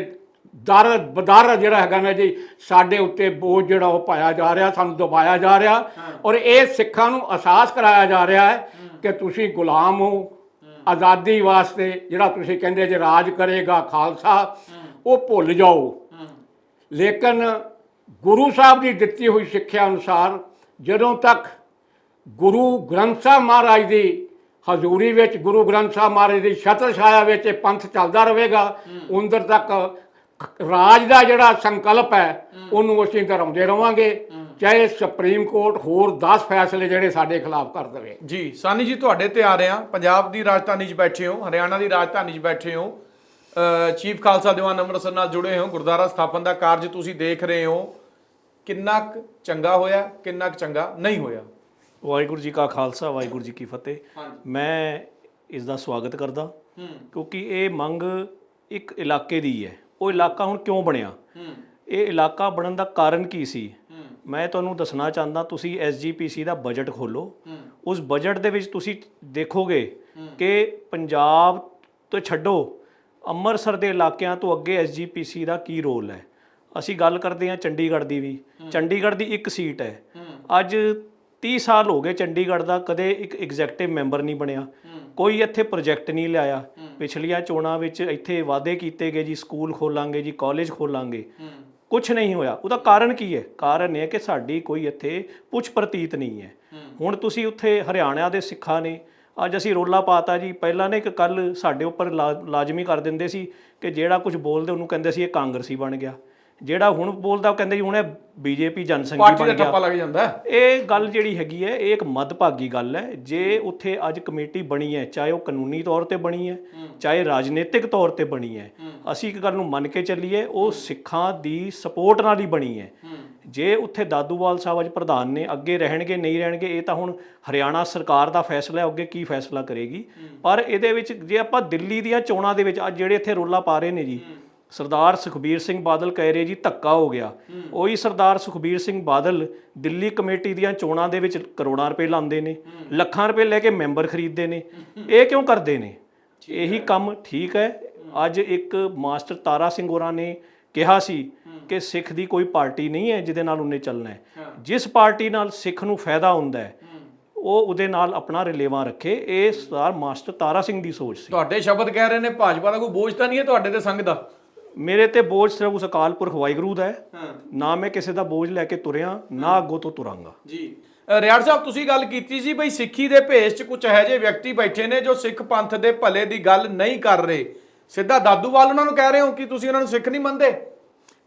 ਦਰ ਜਿਹੜਾ ਹੈਗਾ ਨਾ ਜੀ, ਸਾਡੇ ਉੱਤੇ ਬੋਝ ਜਿਹੜਾ ਉਹ ਪਾਇਆ ਜਾ ਰਿਹਾ, ਸਾਨੂੰ ਦਬਾਇਆ ਜਾ ਰਿਹਾ। ਔਰ ਇਹ ਸਿੱਖਾਂ ਨੂੰ ਅਹਿਸਾਸ ਕਰਾਇਆ ਜਾ ਰਿਹਾ ਹੈ ਕਿ ਤੁਸੀਂ ਗੁਲਾਮ ਹੋ। ਆਜ਼ਾਦੀ ਵਾਸਤੇ ਜਿਹੜਾ ਤੁਸੀਂ ਕਹਿੰਦੇ ਜੇ ਰਾਜ ਕਰੇਗਾ ਖਾਲਸਾ, ਉਹ ਭੁੱਲ ਜਾਓ। ਲੇਕਿਨ ਗੁਰੂ ਸਾਹਿਬ ਦੀ ਦਿੱਤੀ ਹੋਈ ਸਿੱਖਿਆ ਅਨੁਸਾਰ ਜਦੋਂ ਤੱਕ ਗੁਰੂ ਗ੍ਰੰਥ ਸਾਹਿਬ ਮਹਾਰਾਜ ਦੀ ਹਜ਼ੂਰੀ ਵਿੱਚ, ਗੁਰੂ ਗ੍ਰੰਥ ਸਾਹਿਬ ਮਹਾਰਾਜ ਦੀ ਛਤਰ ਛਾਇਆ ਵਿੱਚ ਇਹ ਪੰਥ ਚੱਲਦਾ ਰਹੇਗਾ, ਉੰਦਰ ਤੱਕ ਰਾਜ ਦਾ ਜਿਹੜਾ ਸੰਕਲਪ ਹੈ ਉਹਨੂੰ ਅਸੀਂ ਦੁਹਰਾਉਂਦੇ ਰਹਾਂਗੇ, ਚਾਹੇ ਸੁਪਰੀਮ ਕੋਰਟ ਹੋਰ 10 ਫੈਸਲੇ ਜਿਹੜੇ ਸਾਡੇ ਖਿਲਾਫ ਕਰ ਦੇਵੇ। ਜੀ ਸਾਨੀ ਜੀ, ਤੁਹਾਡੇ ਤੇ ਆ ਰਹੇ ਹਾਂ। ਪੰਜਾਬ ਦੀ ਰਾਜਧਾਨੀ 'ਚ ਬੈਠੇ ਹੋ, ਹਰਿਆਣਾ ਦੀ ਰਾਜਧਾਨੀ 'ਚ ਬੈਠੇ ਹੋ, ਚੀਫ ਖਾਲਸਾ ਦੀਵਾਨ ਅੰਮ੍ਰਿਤਸਰ ਨਾਲ ਜੁੜੇ ਹੋ, ਗੁਰਦੁਆਰਾ ਸਥਾਪਨ ਦਾ ਕਾਰਜ ਤੁਸੀਂ ਦੇਖ ਰਹੇ ਹੋ। ਕਿੰਨਾ ਕੁ ਚੰਗਾ ਹੋਇਆ, ਕਿੰਨਾ ਕੁ ਚੰਗਾ ਨਹੀਂ ਹੋਇਆ? ਵਾਹਿਗੁਰੂ ਜੀ ਕਾ ਖਾਲਸਾ, ਵਾਹਿਗੁਰੂ ਜੀ ਕੀ ਫਤਿਹ। ਮੈਂ ਇਸ ਦਾ ਸਵਾਗਤ ਕਰਦਾ, ਕਿਉਂਕਿ ਇਹ ਮੰਗ ਇੱਕ ਇਲਾਕੇ ਦੀ ਹੈ। ਉਹ ਇਲਾਕਾ ਹੁਣ ਕਿਉਂ ਬਣਿਆ, ਇਹ ਇਲਾਕਾ ਬਣਨ ਦਾ ਕਾਰਨ ਕੀ ਸੀ, ਮੈਂ ਤੁਹਾਨੂੰ ਦੱਸਣਾ ਚਾਹੁੰਦਾ। ਤੁਸੀਂ ਐਸਜੀਪੀਸੀ ਦਾ ਬਜਟ ਖੋਲੋ, ਉਸ ਬਜਟ ਦੇ ਵਿੱਚ ਤੁਸੀਂ ਦੇਖੋਗੇ ਕਿ ਪੰਜਾਬ ਤੋਂ ਛੱਡੋ, ਅੰਮ੍ਰਿਤਸਰ ਦੇ ਇਲਾਕਿਆਂ ਤੋਂ ਅੱਗੇ ਐਸਜੀਪੀਸੀ ਦਾ ਕੀ ਰੋਲ ਹੈ। ਅਸੀਂ ਗੱਲ ਕਰਦੇ ਹਾਂ ਚੰਡੀਗੜ੍ਹ ਦੀ ਵੀ, ਚੰਡੀਗੜ੍ਹ ਦੀ ਇੱਕ ਸੀਟ ਹੈ। ਅੱਜ 30 ਸਾਲ ਹੋ ਗਏ ਚੰਡੀਗੜ੍ਹ ਦਾ ਕਦੇ ਇੱਕ ਐਗਜ਼ੈਕਟਿਵ ਮੈਂਬਰ ਨਹੀਂ ਬਣਿਆ, ਕੋਈ ਇੱਥੇ ਪ੍ਰੋਜੈਕਟ ਨਹੀਂ ਲਿਆਇਆ। ਪਿਛਲੀਆਂ ਚੋਣਾਂ ਵਿੱਚ ਇੱਥੇ ਵਾਅਦੇ ਕੀਤੇ ਗਏ ਜੀ ਸਕੂਲ ਖੋਲਾਂਗੇ ਜੀ, ਕਾਲਜ ਖੋਲਾਂਗੇ, ਕੁਝ ਨਹੀਂ ਹੋਇਆ। ਉਹਦਾ ਕਾਰਨ ਕੀ ਹੈ? ਕਾਰਨ ਇਹ ਹੈ ਕਿ ਸਾਡੀ ਕੋਈ ਇੱਥੇ ਪੁੱਛ ਪ੍ਰਤੀਤ ਨਹੀਂ ਹੈ। ਹੁਣ ਤੁਸੀਂ ਉੱਥੇ ਹਰਿਆਣਾ ਦੇ ਸਿੱਖਾਂ ਨੇ, ਅੱਜ ਅਸੀਂ ਰੋਲਾ ਪਾਤਾ ਜੀ। ਪਹਿਲਾਂ ਨੇ ਇੱਕ ਕੱਲ ਸਾਡੇ ਉੱਪਰ ਲਾਜ਼ਮੀ ਕਰ ਦਿੰਦੇ ਸੀ ਕਿ ਜਿਹੜਾ ਕੁਝ ਬੋਲਦੇ ਉਹਨੂੰ ਕਹਿੰਦੇ ਸੀ ਇਹ ਕਾਂਗਰਸੀ ਬਣ ਗਿਆ, ਜਿਹੜਾ ਹੁਣ ਬੋਲਦਾ ਉਹ ਕਹਿੰਦੇ ਜੀ ਹੁਣ ਇਹ ਬੀਜੇਪੀ ਜਨਸੰਘੀ ਬਣ ਗਿਆ। ਠੱਪਾ ਲੱਗ ਜਾਂਦਾ। ਇਹ ਗੱਲ ਜਿਹੜੀ ਹੈਗੀ ਹੈ ਇਹ ਇੱਕ ਮੱਦਭਾਗੀ ਗੱਲ ਹੈ। ਜੇ ਉੱਥੇ ਅੱਜ ਕਮੇਟੀ ਬਣੀ ਹੈ, ਚਾਹੇ ਉਹ ਕਾਨੂੰਨੀ ਤੌਰ ਤੇ ਬਣੀ ਹੈ, ਚਾਹੇ ਰਾਜਨੀਤਿਕ ਤੌਰ ਤੇ ਬਣੀ ਹੈ, ਅਸੀਂ ਇੱਕ ਗੱਲ ਨੂੰ ਮੰਨ ਕੇ ਚੱਲੀਏ ਉਹ ਸਿੱਖਾਂ ਦੀ ਸਪੋਰਟ ਨਾਲ ਹੀ ਬਣੀ ਹੈ। ਜੇ ਉੱਥੇ ਦਾਦੂਵਾਲ ਸਾਹਿਬ ਅੱਜ ਪ੍ਰਧਾਨ ਨੇ, ਅੱਗੇ ਰਹਿਣਗੇ ਨਹੀਂ ਰਹਿਣਗੇ ਇਹ ਤਾਂ ਹੁਣ ਹਰਿਆਣਾ ਸਰਕਾਰ ਦਾ ਫੈਸਲਾ ਹੈ, ਅੱਗੇ ਕੀ ਫੈਸਲਾ ਕਰੇਗੀ। ਪਰ ਇਹਦੇ ਵਿੱਚ ਜੇ ਆਪਾਂ ਦਿੱਲੀ ਦੀਆਂ ਚੋਣਾਂ ਦੇ ਵਿੱਚ ਅੱਜ ਜਿਹੜੇ ਇੱਥੇ ਰੋਲਾ ਪਾ ਰਹੇ ਨੇ ਜੀ, ਸਰਦਾਰ ਸੁਖਬੀਰ ਸਿੰਘ ਬਾਦਲ ਕਹਿ ਰਹੇ ਜੀ ਧੱਕਾ ਹੋ ਗਿਆ। ਉਹੀ ਸਰਦਾਰ ਸੁਖਬੀਰ ਸਿੰਘ ਬਾਦਲ ਦਿੱਲੀ ਕਮੇਟੀ ਦੀਆਂ ਚੋਣਾਂ ਦੇ ਵਿੱਚ ਕਰੋੜਾਂ ਰੁਪਏ ਲਾਉਂਦੇ ਨੇ, ਲੱਖਾਂ ਰੁਪਏ ਲੈ ਕੇ ਮੈਂਬਰ ਖਰੀਦਦੇ ਨੇ। ਇਹ ਕਿਉਂ ਕਰਦੇ ਨੇ? ਇਹੀ ਕੰਮ ਠੀਕ ਹੈ। ਅੱਜ ਇੱਕ ਮਾਸਟਰ ਤਾਰਾ ਸਿੰਘ ਹੋਰਾਂ ਨੇ ਕਿਹਾ ਸੀ ਕਿ ਸਿੱਖ ਦੀ ਕੋਈ ਪਾਰਟੀ ਨਹੀਂ ਹੈ ਜਿਹਦੇ ਨਾਲ ਉਹਨੇ ਚੱਲਣਾ ਹੈ। ਜਿਸ ਪਾਰਟੀ ਨਾਲ ਸਿੱਖ ਨੂੰ ਫਾਇਦਾ ਹੁੰਦਾ ਹੈ ਉਹ ਉਹਦੇ ਨਾਲ ਆਪਣਾ ਰਿਲੇਵਾਂ ਰੱਖੇ। ਇਹ ਸਰਦਾਰ ਮਾਸਟਰ ਤਾਰਾ ਸਿੰਘ ਦੀ ਸੋਚ ਸੀ। ਤੁਹਾਡੇ ਸ਼ਬਦ ਕਹਿ ਰਹੇ ਨੇ ਭਾਜਪਾ ਦਾ ਕੋਈ ਬੋਝ ਤਾਂ ਨਹੀਂ ਹੈ ਤੁਹਾਡੇ ਤੇ ਸੰਘ ਦਾ? ਮੇਰੇ ਤੇ ਬੋਝ ਸਿਰਫ ਉਸ ਅਕਾਲ ਪੁਰਖ ਵਾਹਿਗੁਰੂ ਦਾ ਹੈ। ਨਾ ਮੈਂ ਕਿਸੇ ਦਾ ਬੋਝ ਲੈ ਕੇ ਤੁਰਿਆ, ਨਾ ਅੱਗੋਂ ਤੋਂ ਤੁਰਾਂਗਾ ਜੀ। ਰਿਆੜ ਸਾਹਿਬ ਤੁਸੀਂ ਗੱਲ ਕੀਤੀ ਸੀ ਬਈ ਸਿੱਖੀ ਦੇ ਭੇਸ 'ਚ ਕੁਝ ਇਹੋ ਜਿਹੇ ਵਿਅਕਤੀ ਬੈਠੇ ਨੇ ਜੋ ਸਿੱਖ ਪੰਥ ਦੇ ਭਲੇ ਦੀ ਗੱਲ ਨਹੀਂ ਕਰ ਰਹੇ। ਸਿੱਧਾ ਦਾਦੂਵਾਲ ਉਹਨਾਂ ਨੂੰ ਕਹਿ ਰਹੇ ਹੋ ਕਿ ਤੁਸੀਂ ਉਹਨਾਂ ਨੂੰ ਸਿੱਖ ਨਹੀਂ ਮੰਨਦੇ?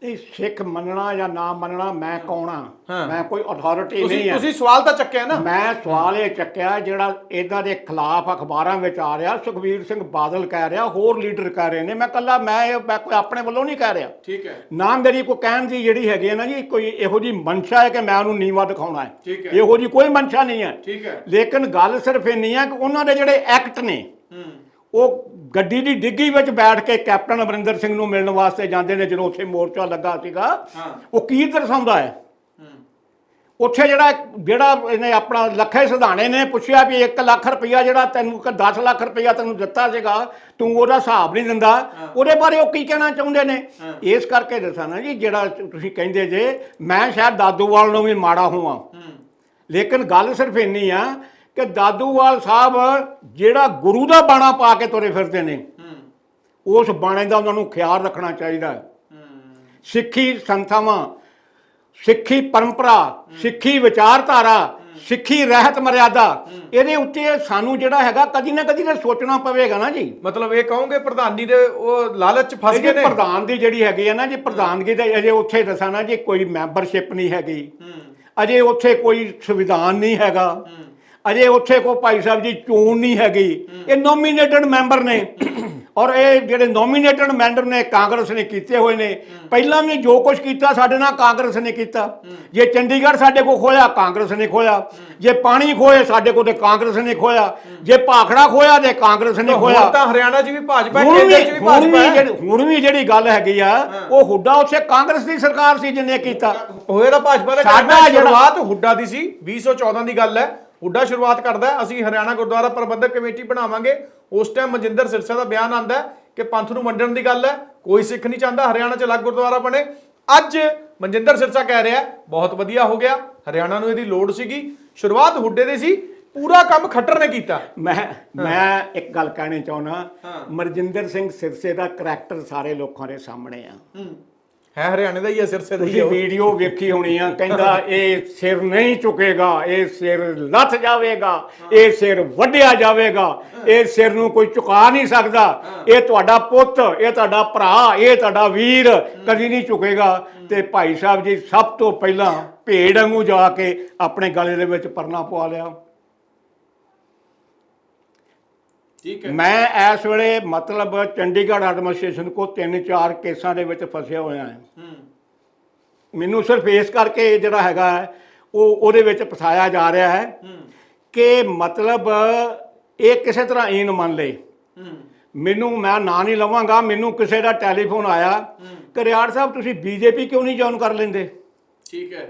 ਨਹੀਂ, ਸਿੱਖ ਮੰਨਣਾ ਜਾਂ ਨਾ ਮੰਨਣਾ ਮੈਂ ਕੌਣ ਆ? ਮੈਂ ਕੋਈ ਅਥਾਰਟੀ ਨਹੀਂ ਆ। ਤੁਸੀਂ ਸਵਾਲ ਤਾਂ ਚੱਕਿਆ ਨਾ। ਮੈਂ ਸਵਾਲ ਇਹ ਚੱਕਿਆ ਜਿਹੜਾ ਇਹਨਾਂ ਦੇ ਖਿਲਾਫ ਅਖਬਾਰਾਂ ਵਿੱਚ ਆ ਰਿਹਾ, ਸੁਖਬੀਰ ਸਿੰਘ ਬਾਦਲ ਕਹਿ ਰਿਹਾ, ਹੋਰ ਲੀਡਰ ਕਹਿ ਰਹੇ ਨੇ। ਮੈਂ ਕੱਲਾ ਮੈਂ ਕੋਈ ਆਪਣੇ ਵੱਲੋਂ ਨਹੀਂ ਕਹਿ ਰਿਹਾ। ਠੀਕ ਹੈ। ਨਾ ਮੇਰੀ ਕੋਈ ਕਹਿਣ ਦੀ ਜਿਹੜੀ ਹੈਗੀ ਹੈ ਨਾ ਜੀ, ਕੋਈ ਇਹੋ ਜੀ ਮਨਸ਼ਾ ਹੈ ਕਿ ਮੈਂ ਉਹਨੂੰ ਨੀਵਾਂ ਦਿਖਾਉਣਾ ਹੈ। ਠੀਕ ਹੈ। ਇਹੋ ਜੀ ਕੋਈ ਮਨਸ਼ਾ ਨਹੀਂ ਹੈ। ਠੀਕ ਹੈ। ਲੇਕਿਨ ਗੱਲ ਸਿਰਫ ਇੰਨੀ ਹੈ ਕਿ ਉਹਨਾਂ ਦੇ ਜਿਹੜੇ ਐਕਟ ਨੇ ਉਹ ਗੱਡੀ ਦੀ ਡਿੱਗੀ ਵਿੱਚ ਬੈਠ ਕੇ ਕੈਪਟਨ ਅਮਰਿੰਦਰ ਸਿੰਘ ਨੂੰ ਮਿਲਣ ਵਾਸਤੇ ਜਾਂਦੇ ਨੇ ਜਦੋਂ ਉੱਥੇ ਮੋਰਚਾ ਲੱਗਾ ਸੀਗਾ। ਉਹ ਕੀ ਦਰਸਾਉਂਦਾ ਹੈ? ਉੱਥੇ ਜਿਹੜਾ ਇਹਨੇ ਆਪਣਾ ਲੱਖੇ ਸਿਧਾਣੇ ਨੇ ਪੁੱਛਿਆ ਵੀ 1 ਲੱਖ ਰੁਪਈਆ ਜਿਹੜਾ ਤੈਨੂੰ 10 ਲੱਖ ਰੁਪਈਆ ਤੈਨੂੰ ਦਿੱਤਾ ਸੀਗਾ, ਤੂੰ ਉਹਦਾ ਹਿਸਾਬ ਨਹੀਂ ਦਿੰਦਾ, ਉਹਦੇ ਬਾਰੇ ਉਹ ਕੀ ਕਹਿਣਾ ਚਾਹੁੰਦੇ ਨੇ? ਇਸ ਕਰਕੇ ਦੱਸਾਂ ਨਾ ਜੀ, ਜਿਹੜਾ ਤੁਸੀਂ ਕਹਿੰਦੇ ਜੇ ਮੈਂ ਸ਼ਾਇਦ ਦਾਦੂਵਾਲ ਨੂੰ ਵੀ ਮਾੜਾ ਹੋਵਾਂ, ਲੇਕਿਨ ਗੱਲ ਸਿਰਫ ਇੰਨੀ ਆ ਕਿ ਦਾਦੂਵਾਲ ਸਾਹਿਬ ਜਿਹੜਾ ਗੁਰੂ ਦਾ ਬਾਣਾ ਪਾ ਕੇ ਤੁਰੇ ਫਿਰਦੇ ਨੇ, ਉਸ ਬਾਣੇ ਦਾ ਉਹਨਾਂ ਨੂੰ ਖਿਆਲ ਰੱਖਣਾ ਚਾਹੀਦਾ। ਸਿੱਖੀ ਸੰਥਾਵਾਂ, ਸਿੱਖੀ ਪਰੰਪਰਾ, ਸਿੱਖੀ ਵਿਚਾਰਧਾਰਾ, ਸਿੱਖੀ ਰਹਿਤ ਮਰਿਆਦਾ, ਇਹਦੇ ਉੱਤੇ ਸਾਨੂੰ ਜਿਹੜਾ ਹੈਗਾ ਕਦੀ ਨਾ ਕਦੀ ਤਾਂ ਸੋਚਣਾ ਪਵੇਗਾ ਨਾ ਜੀ। ਮਤਲਬ ਇਹ ਕਹੋਗੇ ਪ੍ਰਧਾਨੀ ਦੇ ਉਹ ਲਾਲਚ 'ਚ ਫਸ ਗਏ ਨੇ? ਪ੍ਰਧਾਨ ਦੀ ਜਿਹੜੀ ਹੈਗੀ ਹੈ ਨਾ ਜੀ, ਪ੍ਰਧਾਨਗੀ ਦੇ ਅਜੇ ਉੱਥੇ ਦੱਸਾਂ ਨਾ ਜੀ, ਕੋਈ ਮੈਂਬਰਸ਼ਿਪ ਨਹੀਂ ਹੈਗੀ, ਅਜੇ ਉੱਥੇ ਕੋਈ ਸੰਵਿਧਾਨ ਨਹੀਂ ਹੈਗਾ, ਅਜੇ ਉੱਥੇ ਕੋਈ ਭਾਈ ਸਾਹਿਬ ਜੀ ਚੋਣ ਨਹੀਂ ਹੈਗੀ। ਇਹ ਨੋਮੀਨੇਟਡ ਮੈਂਬਰ ਨੇ, ਔਰ ਇਹ ਜਿਹੜੇ ਨੋਮੀਨੇਟਡ ਮੈਂਬਰ ਨੇ ਕਾਂਗਰਸ ਨੇ ਕੀਤੇ ਹੋਏ ਨੇ। ਪਹਿਲਾਂ ਵੀ ਜੋ ਕੁਝ ਕੀਤਾ ਸਾਡੇ ਨਾਲ ਕਾਂਗਰਸ ਨੇ ਕੀਤਾ। ਜੇ ਚੰਡੀਗੜ੍ਹ ਸਾਡੇ ਕੋਲ ਖੋਇਆ ਕਾਂਗਰਸ ਨੇ ਖੋਇਆ, ਜੇ ਪਾਣੀ ਖੋਏ ਸਾਡੇ ਕੋਲ ਤੇ ਕਾਂਗਰਸ ਨੇ ਖੋਇਆ, ਜੇ ਭਾਖੜਾ ਖੋਇਆ ਤੇ ਕਾਂਗਰਸ ਨੇ ਖੋਇਆ। ਤਾਂ ਹਰਿਆਣਾ 'ਚ ਵੀ ਭਾਜਪਾ, ਕੇਂਦਰ 'ਚ ਵੀ ਭਾਜਪਾ। ਹੁਣ ਵੀ ਜਿਹੜੀ ਗੱਲ ਹੈਗੀ ਆ ਉਹ ਹੁੱਡਾ ਉੱਥੇ ਕਾਂਗਰਸ ਦੀ ਸਰਕਾਰ ਸੀ ਜਿਹਨੇ ਕੀਤਾ। ਹੋਇਆ ਤਾਂ ਭਾਜਪਾ ਦਾ। ਸਾਡਾ ਸ਼ੁਰੂਆਤ ਹੁੱਡਾ ਦੀ ਸੀ, 2014 ਦੀ ਗੱਲ ਹੈ। ਹੁੱਡਾ ਸ਼ੁਰੂਆਤ ਕਰਦਾ ਅਸੀਂ ਹਰਿਆਣਾ ਗੁਰਦੁਆਰਾ ਪ੍ਰਬੰਧਕ ਕਮੇਟੀ ਬਣਾਵਾਂਗੇ। ਉਸ ਟਾਈਮ ਮਨਜਿੰਦਰ ਸਿਰਸਾ ਦਾ ਬਿਆਨ ਆਉਂਦਾ ਕਿ ਪੰਥ ਨੂੰ ਵੰਡਣ ਦੀ ਗੱਲ ਹੈ, ਕੋਈ ਸਿੱਖ ਨਹੀਂ ਚਾਹੁੰਦਾ ਹਰਿਆਣਾ 'ਚ ਅਲੱਗ ਗੁਰਦੁਆਰਾ ਬਣੇ। ਅੱਜ ਮਨਜਿੰਦਰ ਸਿਰਸਾ ਕਹਿ ਰਿਹਾ ਬਹੁਤ ਵਧੀਆ ਹੋ ਗਿਆ, ਹਰਿਆਣਾ ਨੂੰ ਇਹਦੀ ਲੋੜ ਸੀਗੀ। ਸ਼ੁਰੂਆਤ ਹੁੱਡੇ ਦੀ ਸੀ, ਪੂਰਾ ਕੰਮ ਖੱਟਰ ਨੇ ਕੀਤਾ। ਮੈਂ ਇੱਕ ਗੱਲ ਕਹਿਣੀ ਚਾਹੁੰਦਾ, ਮਨਜਿੰਦਰ ਸਿੰਘ ਸਿਰਸੇ ਦਾ ਕਰੈਕਟਰ ਸਾਰੇ ਲੋਕਾਂ ਦੇ ਸਾਹਮਣੇ ਆ। ਹੈ ਹਰਿਆਣੇ ਦਾ ਹੀ ਹੈ, ਸਿਰਸੇ ਦਾ ਹੀ ਤੁਸੀਂ ਵੀਡੀਓ ਵੇਖੀ ਹੋਣੀ ਆ, ਕਹਿੰਦਾ ਇਹ ਸਿਰ ਨਹੀਂ ਝੁਕੇਗਾ, ਇਹ ਸਿਰ ਲੱਥ ਜਾਵੇਗਾ, ਇਹ ਸਿਰ ਵੱਢਿਆ ਜਾਵੇਗਾ, ਇਹ ਸਿਰ ਨੂੰ ਕੋਈ ਝੁਕਾ ਨਹੀਂ ਸਕਦਾ, ਇਹ ਤੁਹਾਡਾ ਪੁੱਤ, ਇਹ ਤੁਹਾਡਾ ਭਰਾ, ਇਹ ਤੁਹਾਡਾ ਵੀਰ ਕਦੀ ਨਹੀਂ ਝੁਕੇਗਾ। ਤੇ ਭਾਈ ਸਾਹਿਬ ਜੀ ਸਭ ਤੋਂ ਪਹਿਲਾਂ ਭੇਡ ਵਾਂਗੂ ਜਾ ਕੇ ਆਪਣੇ ਗਲੇ ਦੇ ਵਿੱਚ ਪਰਨਾ ਪਵਾ ਲਿਆ। ਮੈਂ ਇਸ ਵੇਲੇ ਮਤਲਬ ਚੰਡੀਗੜ੍ਹ ਐਡਮਿਨਿਸਟ੍ਰੇਸ਼ਨ ਕੋ 3-4 ਕੇਸਾਂ ਦੇ ਵਿੱਚ ਫਸਿਆ ਹੋਇਆ ਹੈ। ਮੈਨੂੰ ਸਿਰਫ ਇਸ ਕਰਕੇ ਜਿਹੜਾ ਹੈਗਾ ਉਹਦੇ ਵਿੱਚ ਫਸਾਇਆ ਜਾ ਰਿਹਾ ਹੈ ਕਿ ਮਤਲਬ ਇਹ ਕਿਸੇ ਤਰ੍ਹਾਂ ਈਨ ਮੰਨ ਲਏ। ਮੈਨੂੰ, ਮੈਂ ਨਾਂ ਨਹੀਂ ਲਵਾਂਗਾ, ਮੈਨੂੰ ਕਿਸੇ ਦਾ ਟੈਲੀਫੋਨ ਆਇਆ ਕਿ ਰਿਆੜ ਸਾਹਿਬ ਤੁਸੀਂ ਬੀਜੇਪੀ ਕਿਉਂ ਨਹੀਂ ਜੁਆਇਨ ਕਰ ਲੈਂਦੇ? ਠੀਕ ਹੈ।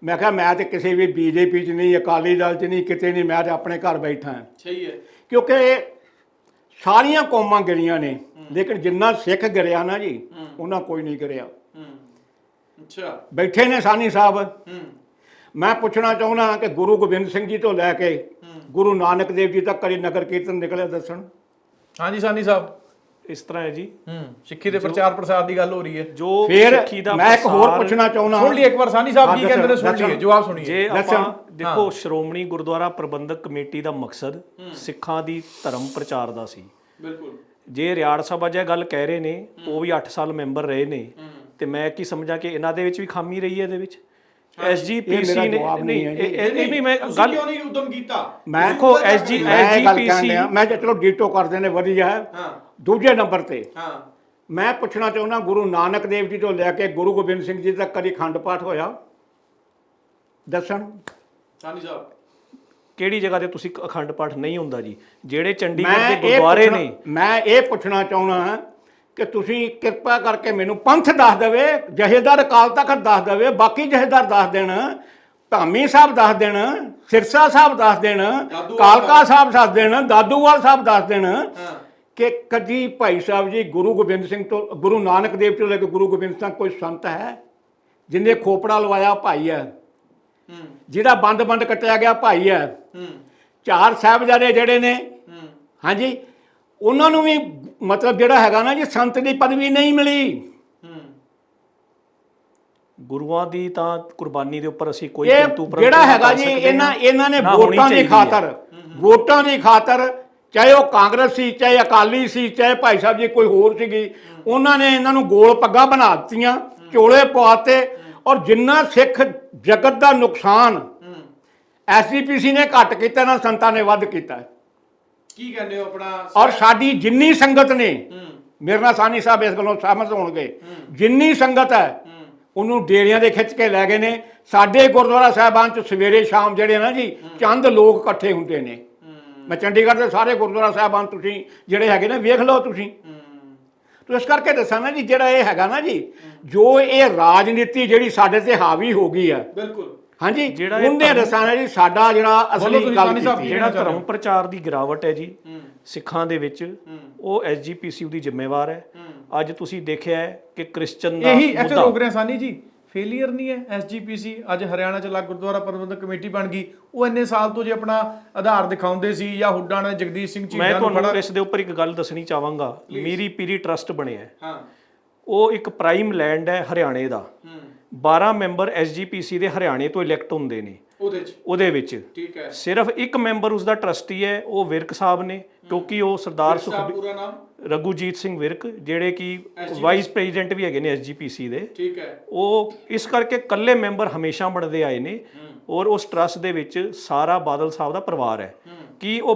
ਮੈਂ ਕਿਹਾ ਮੈਂ ਤੇ ਕਿਸੇ ਵੀ ਬੀਜੇਪੀ 'ਚ ਨਹੀਂ, ਅਕਾਲੀ ਦਲ 'ਚ ਨਹੀਂ, ਕਿਤੇ ਨਹੀਂ, ਮੈਂ ਤੇ ਆਪਣੇ ਘਰ ਬੈਠਾ ਹਾਂ। ਸਹੀ ਹੈ। ਕਿਉਂਕਿ ਸਾਰੀਆਂ ਕੌਮਾਂ ਗਿਰੀਆਂ ਨੇ, ਲੇਕਿਨ ਜਿੰਨਾ ਸਿੱਖ ਗਿਰਿਆ ਨਾ ਜੀ ਉਹਨਾਂ ਕੋਈ ਨਹੀਂ ਗਿਰਿਆ। ਅੱਛਾ। ਬੈਠੇ ਨੇ ਸਾਨੀ ਸਾਹਿਬ। ਮੈਂ ਪੁੱਛਣਾ ਚਾਹੁੰਦਾ ਕਿ ਗੁਰੂ ਗੋਬਿੰਦ ਸਿੰਘ ਜੀ ਤੋਂ ਲੈ ਕੇ ਗੁਰੂ ਨਾਨਕ ਦੇਵ ਜੀ ਤੱਕ ਕਦੀ ਨਗਰ ਕੀਰਤਨ ਨਿਕਲਿਆ ਦੱਸਣ। ਹਾਂਜੀ ਸਾਨੀ ਸਾਹਿਬ। ਇਸ ਤਰ੍ਹਾਂ ਹੈ ਜੀ, ਸਿੱਖੀ ਦੇ ਪ੍ਰਚਾਰ ਪ੍ਰਸਾਰ ਦੀ ਗੱਲ ਹੋ ਰਹੀ ਹੈ। ਜੋ ਫਿਰ ਸਿੱਖੀ ਦਾ ਮੈਂ ਇੱਕ ਹੋਰ ਪੁੱਛਣਾ ਚਾਹੁੰਦਾ, ਸੁਣ ਲਈ ਇੱਕ ਵਾਰ ਸਾਨੀ ਸਾਹਿਬ ਕੀ ਕਹਿੰਦੇ ਨੇ, ਸੁਣ ਲਈਏ, ਜਵਾਬ ਸੁਣੀਏ। ਜੇ ਆਪਾਂ ਦੇਖੋ, ਸ਼੍ਰੋਮਣੀ ਗੁਰਦੁਆਰਾ ਪ੍ਰਬੰਧਕ ਕਮੇਟੀ ਦਾ ਮਕਸਦ ਸਿੱਖਾਂ ਦੀ ਧਰਮ ਪ੍ਰਚਾਰ ਦਾ ਸੀ। ਬਿਲਕੁਲ। ਜੇ ਰਿਆੜ ਸਾਹਿਬ ਅੱਜ ਇਹ ਗੱਲ ਕਹਿ ਰਹੇ ਨੇ, ਉਹ ਵੀ 8 ਸਾਲ ਮੈਂਬਰ ਰਹੇ ਨੇ, ਤੇ ਮੈਂ ਕੀ ਸਮਝਾਂ ਕਿ ਇਹਨਾਂ ਦੇ ਵਿੱਚ ਵੀ ਖਾਮੀ ਰਹੀ ਹੈ। ਇਹਦੇ ਵਿੱਚ ਐਸਜੀਪੀਸੀ ਨੇ ਨਹੀਂ, ਮੈਂ ਗੱਲ ਕਿਉਂ ਨਹੀਂ ਉਦਮ ਕੀਤਾ? ਮੈਂ ਦੇਖੋ ਮੈਂ ਚਲੋ ਡੀਟੋ ਕਰਦੇ ਨੇ ਵਧੀਆ। ਦੂਜੇ ਨੰਬਰ ਤੇ ਮੈਂ ਪੁੱਛਣਾ ਚਾਹੁੰਦਾ, ਗੁਰੂ ਨਾਨਕ ਦੇਵ ਜੀ ਤੋਂ ਲੈ ਕੇ ਗੁਰੂ ਗੋਬਿੰਦ ਸਿੰਘ ਜੀ ਤੱਕ ਕਦੀ ਅਖੰਡ ਪਾਠ ਹੋਇਆ ਦੱਸਣ। ਸਾਨੀ ਸਾਹਿਬ ਕਿਹੜੀ ਜਗ੍ਹਾ ਤੇ ਤੁਸੀਂ ਅਖੰਡ ਪਾਠ ਨਹੀਂ ਹੁੰਦਾ ਜੀ? ਜਿਹੜੇ ਚੰਡੀਗੜ੍ਹ ਦੇ ਗੁਰਦੁਆਰੇ ਨੇ। ਮੈਂ ਇਹ ਪੁੱਛਣਾ ਚਾਹੁੰਦਾ ਕਿ ਤੁਸੀਂ ਕਿਰਪਾ ਕਰਕੇ ਮੈਨੂੰ ਪੰਥ ਦੱਸ ਦੇਵੇ, ਜਥੇਦਾਰ ਅਕਾਲ ਤਖਤ ਦੱਸ ਦੇਵੇ, ਬਾਕੀ ਜਥੇਦਾਰ ਦੱਸ ਦੇਣ, ਧਾਮੀ ਸਾਹਿਬ ਦੱਸ ਦੇਣ, ਸਿਰਸਾ ਸਾਹਿਬ ਦੱਸ ਦੇਣ, ਕਾਲਕਾ ਸਾਹਿਬ ਦੱਸ ਦੇਣ, ਦਾਦੂਵਾਲ ਸਾਹਿਬ ਦੱਸ ਦੇਣ ਕਿ ਕਦੀ ਭਾਈ ਸਾਹਿਬ ਜੀ ਗੁਰੂ ਗੋਬਿੰਦ ਸਿੰਘ ਤੋਂ, ਗੁਰੂ ਨਾਨਕ ਦੇਵ ਤੋਂ ਲੈ ਕੇ ਗੁਰੂ ਗੋਬਿੰਦ ਸਿੰਘ ਕੋਈ ਸੰਤ ਹੈ ਜਿਹਨੇ ਖੋਪੜਾ ਲਵਾਇਆ ਭਾਈ ਹੈ, ਜਿਹਦਾ ਬੰਦ ਕੱਟਿਆ ਗਿਆ ਭਾਈ ਹੈ। 4 ਸਾਹਿਬਜ਼ਾਦੇ ਜਿਹੜੇ ਨੇ, ਹਾਂਜੀ, ਉਹਨਾਂ ਨੂੰ ਵੀ ਮਤਲਬ ਜਿਹੜਾ ਹੈਗਾ ਨਾ ਜੀ, ਸੰਤ ਦੀ ਪਦਵੀ ਨਹੀਂ ਮਿਲੀ। ਗੁਰੂਆਂ ਦੀ ਤਾਂ ਕੁਰਬਾਨੀ ਦੇ ਉੱਪਰ ਅਸੀਂ ਕੋਈ ਜਿਹੜਾ ਹੈਗਾ ਜੀ, ਇਹਨਾਂ ਨੇ ਵੋਟਾਂ ਦੀ ਖਾਤਰ, ਚਾਹੇ ਉਹ ਕਾਂਗਰਸ ਸੀ, ਚਾਹੇ ਅਕਾਲੀ ਸੀ, ਚਾਹੇ ਭਾਈ ਸਾਹਿਬ ਜੀ ਕੋਈ ਹੋਰ ਸੀਗੀ, ਉਹਨਾਂ ਨੇ ਇਹਨਾਂ ਨੂੰ ਗੋਲ ਪੱਗਾਂ ਬਣਾ ਦਿੱਤੀਆਂ, ਚੋਲੇ ਪਵਾਤੇ, ਔਰ ਜਿੰਨਾ ਸਿੱਖ ਜਗਤ ਦਾ ਨੁਕਸਾਨ ਐਸਜੀਪੀਸੀ ਨੇ ਘੱਟ ਕੀਤਾ ਨਾ, ਸੰਤਾਂ ਨੇ ਵੱਧ ਕੀਤਾ। ਕੀ ਕਹਿੰਦੇ ਹੋ ਆਪਣਾ? ਔਰ ਸਾਡੀ ਜਿੰਨੀ ਸੰਗਤ ਨੇ, ਮੇਰੇ ਨਾਲ ਸਾਨੀ ਸਾਹਿਬ ਇਸ ਗੱਲੋਂ ਸਹਿਮਤ ਹੋਣਗੇ, ਜਿੰਨੀ ਸੰਗਤ ਹੈ ਉਹਨੂੰ ਡੇਰਿਆਂ ਦੇ ਖਿੱਚ ਕੇ ਲੈ ਗਏ ਨੇ। ਸਾਡੇ ਗੁਰਦੁਆਰਾ ਸਾਹਿਬਾਨ ਚ ਸਵੇਰੇ ਸ਼ਾਮ ਜਿਹੜੇ ਨਾ ਜੀ, ਚੰਦ ਲੋਕ ਇਕੱਠੇ ਹੁੰਦੇ ਨੇ। ਮੈਂ ਚੰਡੀਗੜ੍ਹ ਦੇ ਸਾਰੇ ਗੁਰਦੁਆਰਾ ਸਾਹਿਬਾਨ ਤੁਸੀਂ ਜਿਹੜੇ ਹੈਗੇ ਨੇ ਵੇਖ ਲਓ ਤੁਸੀਂ। ਤੋ ਇਸ ਕਰਕੇ ਦੱਸਾਂ ਨਾ ਜੀ, ਜਿਹੜਾ ਇਹ ਹੈਗਾ ਨਾ ਜੀ, ਜੋ ਇਹ ਰਾਜਨੀਤੀ ਜਿਹੜੀ ਸਾਡੇ ਤੇ ਹਾਵੀ ਹੋ ਗਈ ਹੈ, ਬਿਲਕੁਲ, ਹਾਂਜੀ, ਉਹਨੇ ਦੱਸਾਂ ਨਾ ਜੀ, ਸਾਡਾ ਜਿਹੜਾ ਅਸਲੀ ਗੱਲ ਕੀਤੀ, ਜਿਹੜਾ ਧਰਮ ਪ੍ਰਚਾਰ ਦੀ ਗਿਰਾਵਟ ਹੈ ਜੀ ਸਿੱਖਾਂ ਦੇ ਵਿੱਚ, ਉਹ ਐਸਜੀਪੀਸੀ ਦੀ ਜ਼ਿੰਮੇਵਾਰ ਹੈ। ਅੱਜ ਤੁਸੀਂ ਦੇਖਿਆ ਹੈ ਕਿ ਕ੍ਰਿਸਚਨ ਦਾ ਇਹੀ ਇੱਥੇ ਰੋਕ ਰਿਹਾ ਸਾਨੀ ਜੀ, ਫੇਲੀਅਰ ਨਹੀਂ ਹੈ ਐਸਜੀਪੀਸੀ। ਅੱਜ ਹਰਿਆਣਾ ਚ ਲੱਗ ਗੁਰਦੁਆਰਾ ਪ੍ਰਬੰਧਕ ਕਮੇਟੀ ਬਣ ਗਈ। ਉਹ ਇੰਨੇ ਸਾਲ ਤੋਂ ਜੇ ਆਪਣਾ ਆਧਾਰ ਦਿਖਾਉਂਦੇ ਸੀ, ਜਾਂ ਹੁੱਡਾ ਨੇ ਜਗਦੀਸ਼ ਸਿੰਘ ਚੀਮਾ ਨੂੰ, ਮੈਂ ਤੁਹਾਨੂੰ ਇਸ ਦੇ ਉੱਪਰ ਇੱਕ ਗੱਲ ਦੱਸਣੀ ਚਾਹਾਂਗਾ। ਮੀਰੀ ਪੀਰੀ ਟਰਸਟ ਬਣਿਆ, ਉਹ ਇੱਕ ਪ੍ਰਾਈਮ ਲੈਂਡ ਹੈ ਹਰਿਆਣੇ ਦਾ। 12 ਮੈਂਬਰ ਐਸਜੀਪੀਸੀ ਦੇ ਹਰਿਆਣੇ ਤੋਂ ਇਲੈਕਟ ਹੁੰਦੇ ਨੇ ਉਹਦੇ ਵਿੱਚ। ਠੀਕ ਹੈ। ਸਿਰਫ ਇੱਕ ਮੈਂਬਰ ਉਸਦਾ ਟਰਸਟੀ ਹੈ, ਉਹ ਵਿਰਕ ਸਾਹਿਬ ਨੇ, ਕਿਉਂਕਿ ਉਹ ਸਰਦਾਰ ਰਘੂਜੀਤ ਸਿੰਘ ਵਿਰਕ, ਜਿਹੜੇ ਕਿ ਵਾਈਸ ਪ੍ਰੈਜ਼ੀਡੈਂਟ ਵੀ ਹੈਗੇ ਨੇ ਐਸਜੀਪੀਸੀ ਦੇ। ਠੀਕ ਹੈ। ਉਹ ਇਸ ਕਰਕੇ ਇਕੱਲੇ ਮੈਂਬਰ ਹਮੇਸ਼ਾ ਬਣਦੇ ਆਏ ਨੇ, ਔਰ ਉਸ ਟਰਸਟ ਦੇ ਵਿੱਚ ਸਾਰਾ ਬਾਦਲ ਸਾਹਿਬ ਦਾ ਪਰਿਵਾਰ ਹੈ। ਕਿ ਉਹ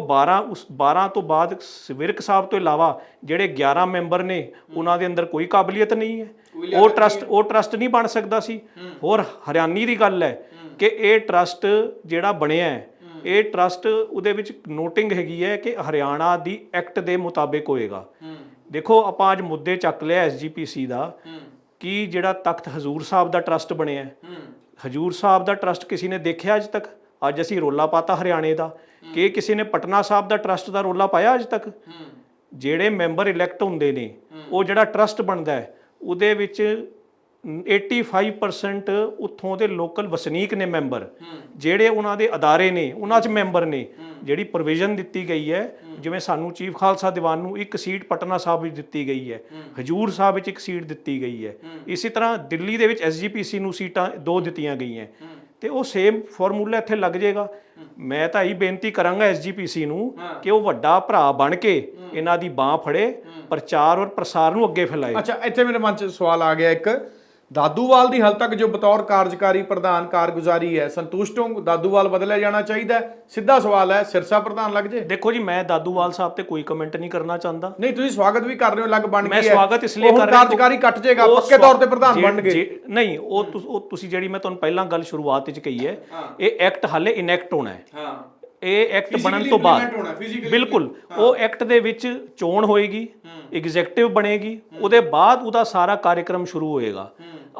12 ਤੋਂ ਬਾਅਦ ਵਿਰਕ ਸਾਹਿਬ ਤੋਂ ਇਲਾਵਾ ਜਿਹੜੇ 11 ਮੈਂਬਰ ਨੇ, ਉਹਨਾਂ ਦੇ ਅੰਦਰ ਕੋਈ ਕਾਬਲੀਅਤ ਨਹੀਂ ਹੈ। ਉਹ ਟਰਸਟ ਨਹੀਂ ਬਣ ਸਕਦਾ ਸੀ। ਹੋਰ ਹਰਿਆਣੀ ਦੀ ਗੱਲ ਹੈ ਕਿ ਇਹ ਟਰਸਟ ਜਿਹੜਾ ਬਣਿਆ ਹੈ, ਇਹ ਟਰਸਟ ਉਹਦੇ ਵਿੱਚ ਨੋਟਿੰਗ ਹੈਗੀ ਹੈ ਕਿ ਹਰਿਆਣਾ ਦੀ ਐਕਟ ਦੇ ਮੁਤਾਬਿਕ ਹੋਏਗਾ। ਦੇਖੋ, ਆਪਾਂ ਅੱਜ ਮੁੱਦੇ ਚੱਕ ਲਿਆ ਐਸਜੀਪੀਸੀ ਦਾ, ਕਿ ਜਿਹੜਾ ਤਖਤ ਹਜ਼ੂਰ ਸਾਹਿਬ ਦਾ ਟਰਸਟ ਬਣਿਆ, ਹਜ਼ੂਰ ਸਾਹਿਬ ਦਾ ਟਰਸਟ ਕਿਸੇ ਨੇ ਦੇਖਿਆ ਅੱਜ ਤੱਕ? ਅੱਜ ਅਸੀਂ ਰੋਲਾ ਪਾਤਾ ਹਰਿਆਣੇ ਦਾ, ਕਿ ਕਿਸੇ ਨੇ ਪਟਨਾ ਸਾਹਿਬ ਦਾ ਟਰਸਟ ਦਾ ਰੋਲਾ ਪਾਇਆ ਅੱਜ ਤੱਕ? ਜਿਹੜੇ ਮੈਂਬਰ ਇਲੈਕਟ ਹੁੰਦੇ ਨੇ, ਉਹ ਜਿਹੜਾ ਟਰਸਟ ਬਣਦਾ ਹੈ, ਉਹਦੇ ਵਿੱਚ 85% ਉੱਥੋਂ ਦੇ ਲੋਕਲ ਵਸਨੀਕ ਨੇ ਮੈਂਬਰ, ਜਿਹੜੇ ਉਹਨਾਂ ਦੇ ਅਦਾਰੇ ਨੇ, ਉਹਨਾਂ 'ਚ ਮੈਂਬਰ ਨੇ। ਜਿਹੜੀ ਪ੍ਰੋਵੀਜ਼ਨ ਦਿੱਤੀ ਗਈ ਹੈ, ਜਿਵੇਂ ਸਾਨੂੰ ਚੀਫ ਖਾਲਸਾ ਦੀਵਾਨ ਨੂੰ 1 ਸੀਟ ਪਟਨਾ ਸਾਹਿਬ ਵਿੱਚ ਦਿੱਤੀ ਗਈ ਹੈ, ਹਜੂਰ ਸਾਹਿਬ ਵਿੱਚ 1 ਸੀਟ ਦਿੱਤੀ ਗਈ ਹੈ, ਇਸੇ ਤਰ੍ਹਾਂ ਦਿੱਲੀ ਦੇ ਵਿੱਚ ਐਸਜੀਪੀਸੀ ਨੂੰ ਸੀਟਾਂ 2 ਦਿੱਤੀਆਂ ਗਈਆਂ, ਤੇ ਉਹ ਸੇਮ ਫਾਰਮੂਲਾ ਇੱਥੇ ਲੱਗ ਜਾਏਗਾ। ਮੈਂ ਤਾਂ ਇਹੀ ਬੇਨਤੀ ਕਰਾਂਗਾ ਐਸਜੀਪੀਸੀ ਨੂੰ ਕਿ ਉਹ ਵੱਡਾ ਭਰਾ ਬਣ ਕੇ ਇਹਨਾਂ ਦੀ ਬਾਹ ਫੜੇ, ਪ੍ਰਚਾਰ ਔਰ ਪ੍ਰਸਾਰ ਨੂੰ ਅੱਗੇ ਫੈਲਾਏ। ਅੱਛਾ, ਇੱਥੇ ਮੇਰੇ ਮਨ 'ਚ ਸਵਾਲ ਆ ਗਿਆ ਇੱਕ, ਦਾਦੂਵਾਲ ਦੀ ਹਾਲ ਤੱਕ ਜੋ ਬਤੌਰ ਕਾਰਜਕਾਰੀ ਪ੍ਰਧਾਨ ਕਾਰਗੁਜ਼ਾਰੀ ਹੈ, ਸੰਤੁਸ਼ਟ ਹੋ? ਦਾਦੂਵਾਲ ਬਦਲਿਆ ਜਾਣਾ ਚਾਹੀਦਾ? ਸਿੱਧਾ ਸਵਾਲ ਹੈ, ਸਿਰਸਾ ਪ੍ਰਧਾਨ ਲੱਗ ਜੇ? ਦੇਖੋ ਜੀ, ਮੈਂ ਦਾਦੂਵਾਲ ਸਾਹਿਬ ਤੇ ਕੋਈ ਕਮੈਂਟ ਨਹੀਂ ਕਰਨਾ ਚਾਹੁੰਦਾ। ਨਹੀਂ, ਤੁਸੀਂ ਸਵਾਗਤ ਵੀ ਕਰ ਰਹੇ ਹੋ, ਲੱਗ ਬਣ ਗਿਆ। ਮੈਂ ਸਵਾਗਤ ਇਸ ਲਈ ਕਰ ਰਿਹਾ, ਕਾਰਜਕਾਰੀ ਕੱਟ ਜਾਏਗਾ, ਪੱਕੇ ਤੌਰ ਤੇ ਪ੍ਰਧਾਨ ਬਣਨਗੇ। ਨਹੀਂ, ਉਹ ਤੁਸੀਂ ਜਿਹੜੀ ਮੈਂ ਤੁਹਾਨੂੰ ਪਹਿਲਾਂ ਗੱਲ ਸ਼ੁਰੂਆਤ ਵਿੱਚ ਕਹੀ ਹੈ, ਇਹ ਐਕਟ ਹਾਲੇ ਇਨੈਕਟ ਹੋਣਾ ਹੈ। ਇਹ ਐਕਟ ਬਣਨ ਤੋਂ ਬਾਅਦ ਬਿਲਕੁਲ ਉਹ ਐਕਟ ਦੇ ਵਿੱਚ ਚੋਣ ਹੋਏਗੀ, ਐਗਜ਼ੈਕਟਿਵ ਬਣੇਗੀ, ਉਹਦੇ ਬਾਅਦ ਉਹਦਾ ਸਾਰਾ ਕਾਰਜਕ੍ਰਮ ਸ਼ੁਰੂ ਹੋਏਗਾ।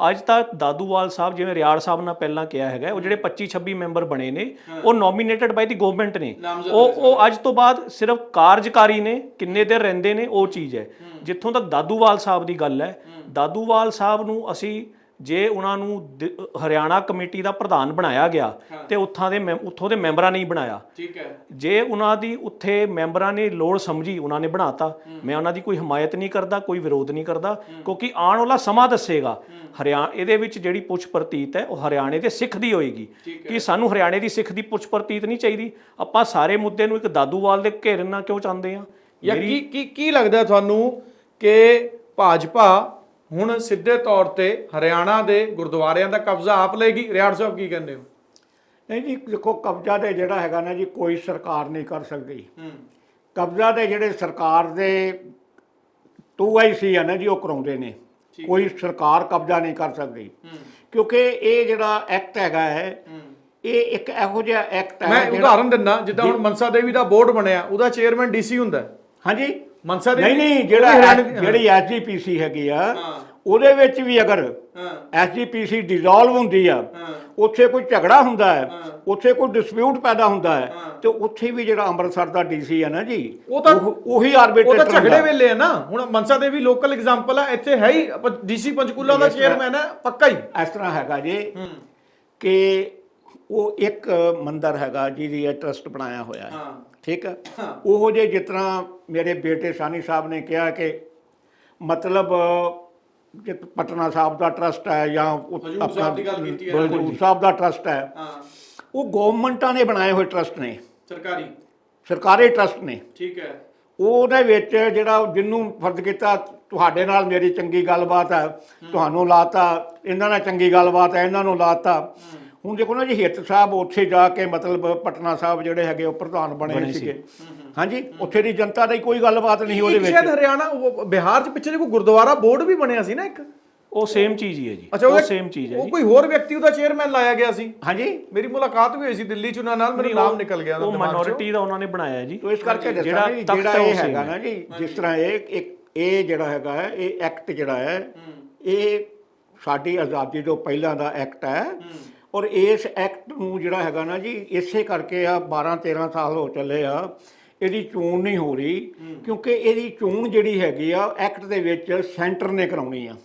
ਅੱਜ ਤੱਕ ਦਾਦੂਵਾਲ ਸਾਹਿਬ, ਜਿਵੇਂ ਰਿਆੜ ਸਾਹਿਬ ਨਾਲ ਪਹਿਲਾਂ ਕਿਹਾ ਹੈਗਾ, ਉਹ ਜਿਹੜੇ 25-26 ਮੈਂਬਰ ਬਣੇ ਨੇ, ਉਹ ਨੋਮੀਨੇਟਡ ਬਾਈ ਦੀ ਗਵਰਨਮੈਂਟ ਨੇ। ਉਹ ਅੱਜ ਤੋਂ ਬਾਅਦ ਸਿਰਫ ਕਾਰਜਕਾਰੀ ਨੇ, ਕਿੰਨੇ ਦੇਰ ਰਹਿੰਦੇ ਨੇ ਉਹ ਚੀਜ਼ ਹੈ। ਜਿੱਥੋਂ ਤੱਕ ਦਾਦੂਵਾਲ ਸਾਹਿਬ ਦੀ ਗੱਲ ਹੈ, ਦਾਦੂਵਾਲ ਸਾਹਿਬ ਨੂੰ ਅਸੀਂ ਜੇ ਉਹਨਾਂ ਨੂੰ ਹਰਿਆਣਾ ਕਮੇਟੀ ਦਾ ਪ੍ਰਧਾਨ ਬਣਾਇਆ ਗਿਆ ਤੇ ਉੱਥੋਂ ਦੇ ਮੈਂਬਰਾਂ ਨੇ ਹੀ ਬਣਾਇਆ। ਠੀਕ ਹੈ। ਜੇ ਉਹਨਾਂ ਦੀ ਉੱਥੇ ਮੈਂਬਰਾਂ ਨੇ ਲੋੜ ਸਮਝੀ ਉਹਨਾਂ ਨੇ ਬਣਾਤਾ। ਮੈਂ ਉਹਨਾਂ ਦੀ ਕੋਈ ਹਮਾਇਤ ਨਹੀਂ ਕਰਦਾ, ਕੋਈ ਵਿਰੋਧ ਨਹੀਂ ਕਰਦਾ, ਕਿਉਂਕਿ ਆਉਣ ਵਾਲਾ ਸਮਾਂ ਦੱਸੇਗਾ। ਇਹਦੇ ਵਿੱਚ ਜਿਹੜੀ ਪੁੱਛ ਪ੍ਰਤੀਤ ਹੈ ਉਹ ਹਰਿਆਣੇ ਦੇ ਸਿੱਖ ਦੀ ਹੋਏਗੀ ਕਿ ਸਾਨੂੰ ਹਰਿਆਣੇ ਦੀ ਸਿੱਖ ਦੀ ਪੁੱਛ ਪ੍ਰਤੀਤ ਨਹੀਂ ਚਾਹੀਦੀ। ਆਪਾਂ ਸਾਰੇ ਮੁੱਦੇ ਨੂੰ ਇੱਕ ਦਾਦੂਵਾਲ ਦੇ ਘੇਰਨ ਨਾਲ ਕਿਉਂ ਚਾਹੁੰਦੇ ਆ? ਜਾਂ ਕੀ ਲੱਗਦਾ ਤੁਹਾਨੂੰ ਕਿ ਭਾਜਪਾ ਹੁਣ ਸਿੱਧੇ ਤੌਰ ਤੇ ਹਰਿਆਣਾ ਦੇ ਗੁਰਦੁਆਰਿਆਂ ਦਾ ਕਬਜ਼ਾ ਆਪ ਲਏਗੀ? ਰਿਆੜ ਸਾਹਿਬ ਕੀ ਕਹਿੰਦੇ ਹੋ? ਨਹੀਂ ਜੀ, ਦੇਖੋ ਕਬਜ਼ਾ ਤੇ ਜਿਹੜਾ ਹੈਗਾ ਨਾ ਜੀ ਕੋਈ ਸਰਕਾਰ ਨਹੀਂ ਕਰ ਸਕਦੀ। ਕਬਜ਼ਾ ਤੇ ਜਿਹੜੇ ਸਰਕਾਰ ਦੇ 2IC ਆ ਨਾ ਜੀ ਉਹ ਕਰਾਉਂਦੇ ਨੇ, ਕੋਈ ਸਰਕਾਰ ਕਬਜ਼ਾ ਨਹੀਂ ਕਰ ਸਕਦੀ। ਕਿਉਂਕਿ ਇਹ ਜਿਹੜਾ ਐਕਟ ਹੈਗਾ ਹੈ ਇਹ ਇੱਕ ਇਹੋ ਜਿਹਾ ਐਕਟ ਹੈ। ਮੈਂ ਉਦਾਹਰਨ ਦਿੰਦਾ, ਜਿੱਦਾਂ ਹੁਣ ਮਨਸਾ ਦੇਵੀ ਦਾ ਬੋਰਡ ਬਣਿਆ, ਉਹਦਾ ਚੇਅਰਮੈਨ DC ਹੁੰਦਾ। ਹਾਂਜੀ, ਮਨਸਾ ਦੇਵੀ ਨਹੀਂ, ਜਿਹੜੀ SGPC ਹੈਗੀ ਆ ਉਹਦੇ ਵਿੱਚ ਵੀ ਅਗਰ SGPC ਡਿਸੋਲਵ ਹੁੰਦੀ ਆ, ਉੱਥੇ ਕੋਈ ਝਗੜਾ ਹੁੰਦਾ ਹੈ, ਉੱਥੇ ਕੋਈ ਡਿਸਪਿਊਟ ਪੈਦਾ ਹੁੰਦਾ ਹੈ, ਤੇ ਉੱਥੇ ਵੀ ਜਿਹੜਾ ਅੰਮ੍ਰਿਤਸਰ ਦਾ DC ਹੈ ਨਾ ਜੀ ਉਹੀ ਆਰਬਿਟਰੇਟਰ ਉਹ ਤਾਂ ਝਗੜੇ ਵੇਲੇ ਹੈ ਨਾ। ਹੁਣ ਮਨਸਾ ਦੇਵੀ ਲੋਕਲ ਐਗਜ਼ਾਮਪਲ ਹੈ, ਇੱਥੇ ਹੈ ਹੀ DC ਪੰਚਕੂਲਾ ਦਾ ਚੇਅਰਮੈਨ ਹੈ ਪੱਕਾ ਹੀ। ਇਸ ਤਰ੍ਹਾਂ ਹੈਗਾ ਜੀ ਕਿ ਉਹ ਇੱਕ ਮੰਦਰ ਹੈਗਾ ਜਿਹਦੀ ਇਹ ਟਰਸਟ ਬਣਾਇਆ ਹੋਇਆ ਹੈ, ਠੀਕ ਹੈ। ਉਹੋ ਜਿਹੇ ਜਿਸ ਤਰ੍ਹਾਂ ਮੇਰੇ ਬੇਟੇ ਸਾਨੀ ਸਾਹਿਬ ਨੇ ਕਿਹਾ ਕਿ ਮਤਲਬ ਜੇ ਪਟਨਾ ਸਾਹਿਬ ਦਾ ਟਰਸਟ ਹੈ ਜਾਂ ਆਪਣਾ ਹਜ਼ੂਰ ਸਾਹਿਬ ਦਾ ਟਰਸਟ ਹੈ, ਉਹ ਗਵਰਨਮੈਂਟਾਂ ਨੇ ਬਣਾਏ ਹੋਏ ਟਰਸਟ ਨੇ, ਸਰਕਾਰੀ ਟਰਸਟ ਨੇ। ਠੀਕ ਹੈ। ਉਹਦੇ ਵਿੱਚ ਜਿਹੜਾ ਜਿਹਨੂੰ ਫਰਜ਼ ਕੀਤਾ ਤੁਹਾਡੇ ਨਾਲ ਮੇਰੀ ਚੰਗੀ ਗੱਲਬਾਤ ਹੈ, ਤੁਹਾਨੂੰ ਲਾਤਾ, ਇਹਨਾਂ ਨਾਲ ਚੰਗੀ ਗੱਲਬਾਤ ਹੈ, ਇਹਨਾਂ ਨੂੰ ਲਾਤਾ। ਹੁਣ ਦੇਖੋ ਨਾ ਜੀ ਹਿੱਤ ਸਾਹਿਬ ਉੱਥੇ ਜਾ ਕੇ ਮਤਲਬ ਪਟਨਾ ਸਾਹਿਬ ਜਿਹੜੇ ਹੈਗੇ ਉਹ ਪ੍ਰਧਾਨ ਬਣੇ ਸੀਗੇ। ਹਾਂਜੀ, ਉੱਥੇ ਦੀ ਜਨਤਾ ਦੀ ਕੋਈ ਗੱਲਬਾਤ ਨਹੀਂ ਉਹਦੇ ਵਿੱਚ। ਸ਼ਾਇਦ ਹਰਿਆਣਾ ਬਿਹਾਰ 'ਚ ਪਿੱਛੇ ਕੋਈ ਗੁਰਦੁਆਰਾ ਬੋਰਡ ਵੀ ਬਣਿਆ ਸੀ ਨਾ ਇੱਕ, ਉਹ ਸੇਮ ਚੀਜ਼ ਹੀ ਹੈ ਜੀ। ਅੱਛਾ, ਉਹ ਸੇਮ ਚੀਜ਼ ਹੈ। ਉਹ ਕੋਈ ਹੋਰ ਵਿਅਕਤੀ ਉਹਦਾ ਚੇਅਰਮੈਨ ਲਾਇਆ ਗਿਆ ਸੀ। ਹਾਂਜੀ, ਮੇਰੀ ਮੁਲਾਕਾਤ ਵੀ ਹੋਈ ਸੀ ਦਿੱਲੀ 'ਚ ਉਹਨਾਂ ਨਾਲ, ਮੈਨੂੰ ਨਾਮ ਨਿਕਲ ਗਿਆ। ਉਹ ਮਾਈਨੋਰਿਟੀ ਦਾ ਉਹਨਾਂ ਨੇ ਬਣਾਇਆ ਜੀ। ਇਸ ਕਰਕੇ ਜਿਹੜਾ ਇਹ ਹੈਗਾ ਨਾ ਜੀ, ਜਿਸ ਤਰ੍ਹਾਂ ਇਹ ਜਿਹੜਾ ਹੈਗਾ ਇਹ ਐਕਟ ਜਿਹੜਾ ਹੈ ਇਹ ਸਾਡੀ ਆਜ਼ਾਦੀ ਤੋਂ ਪਹਿਲਾਂ ਦਾ ਐਕਟ ਹੈ। ਔਰ ਇਸ ਐਕਟ ਨੂੰ ਜਿਹੜਾ ਹੈਗਾ ਨਾ ਜੀ ਇਸੇ ਕਰਕੇ ਆ 12-13 ਸਾਲ ਹੋ ਚੱਲੇ ਆ ਇਹਦੀ ਚੋਣ ਨਹੀਂ ਹੋ ਰਹੀ, ਕਿਉਂਕਿ ਇਹਦੀ ਚੋਣ ਜਿਹੜੀ ਹੈਗੀ ਆ ਐਕਟ ਦੇ ਵਿੱਚ ਸੈਂਟਰ ਨੇ ਕਰਾਉਣੀ ਆ।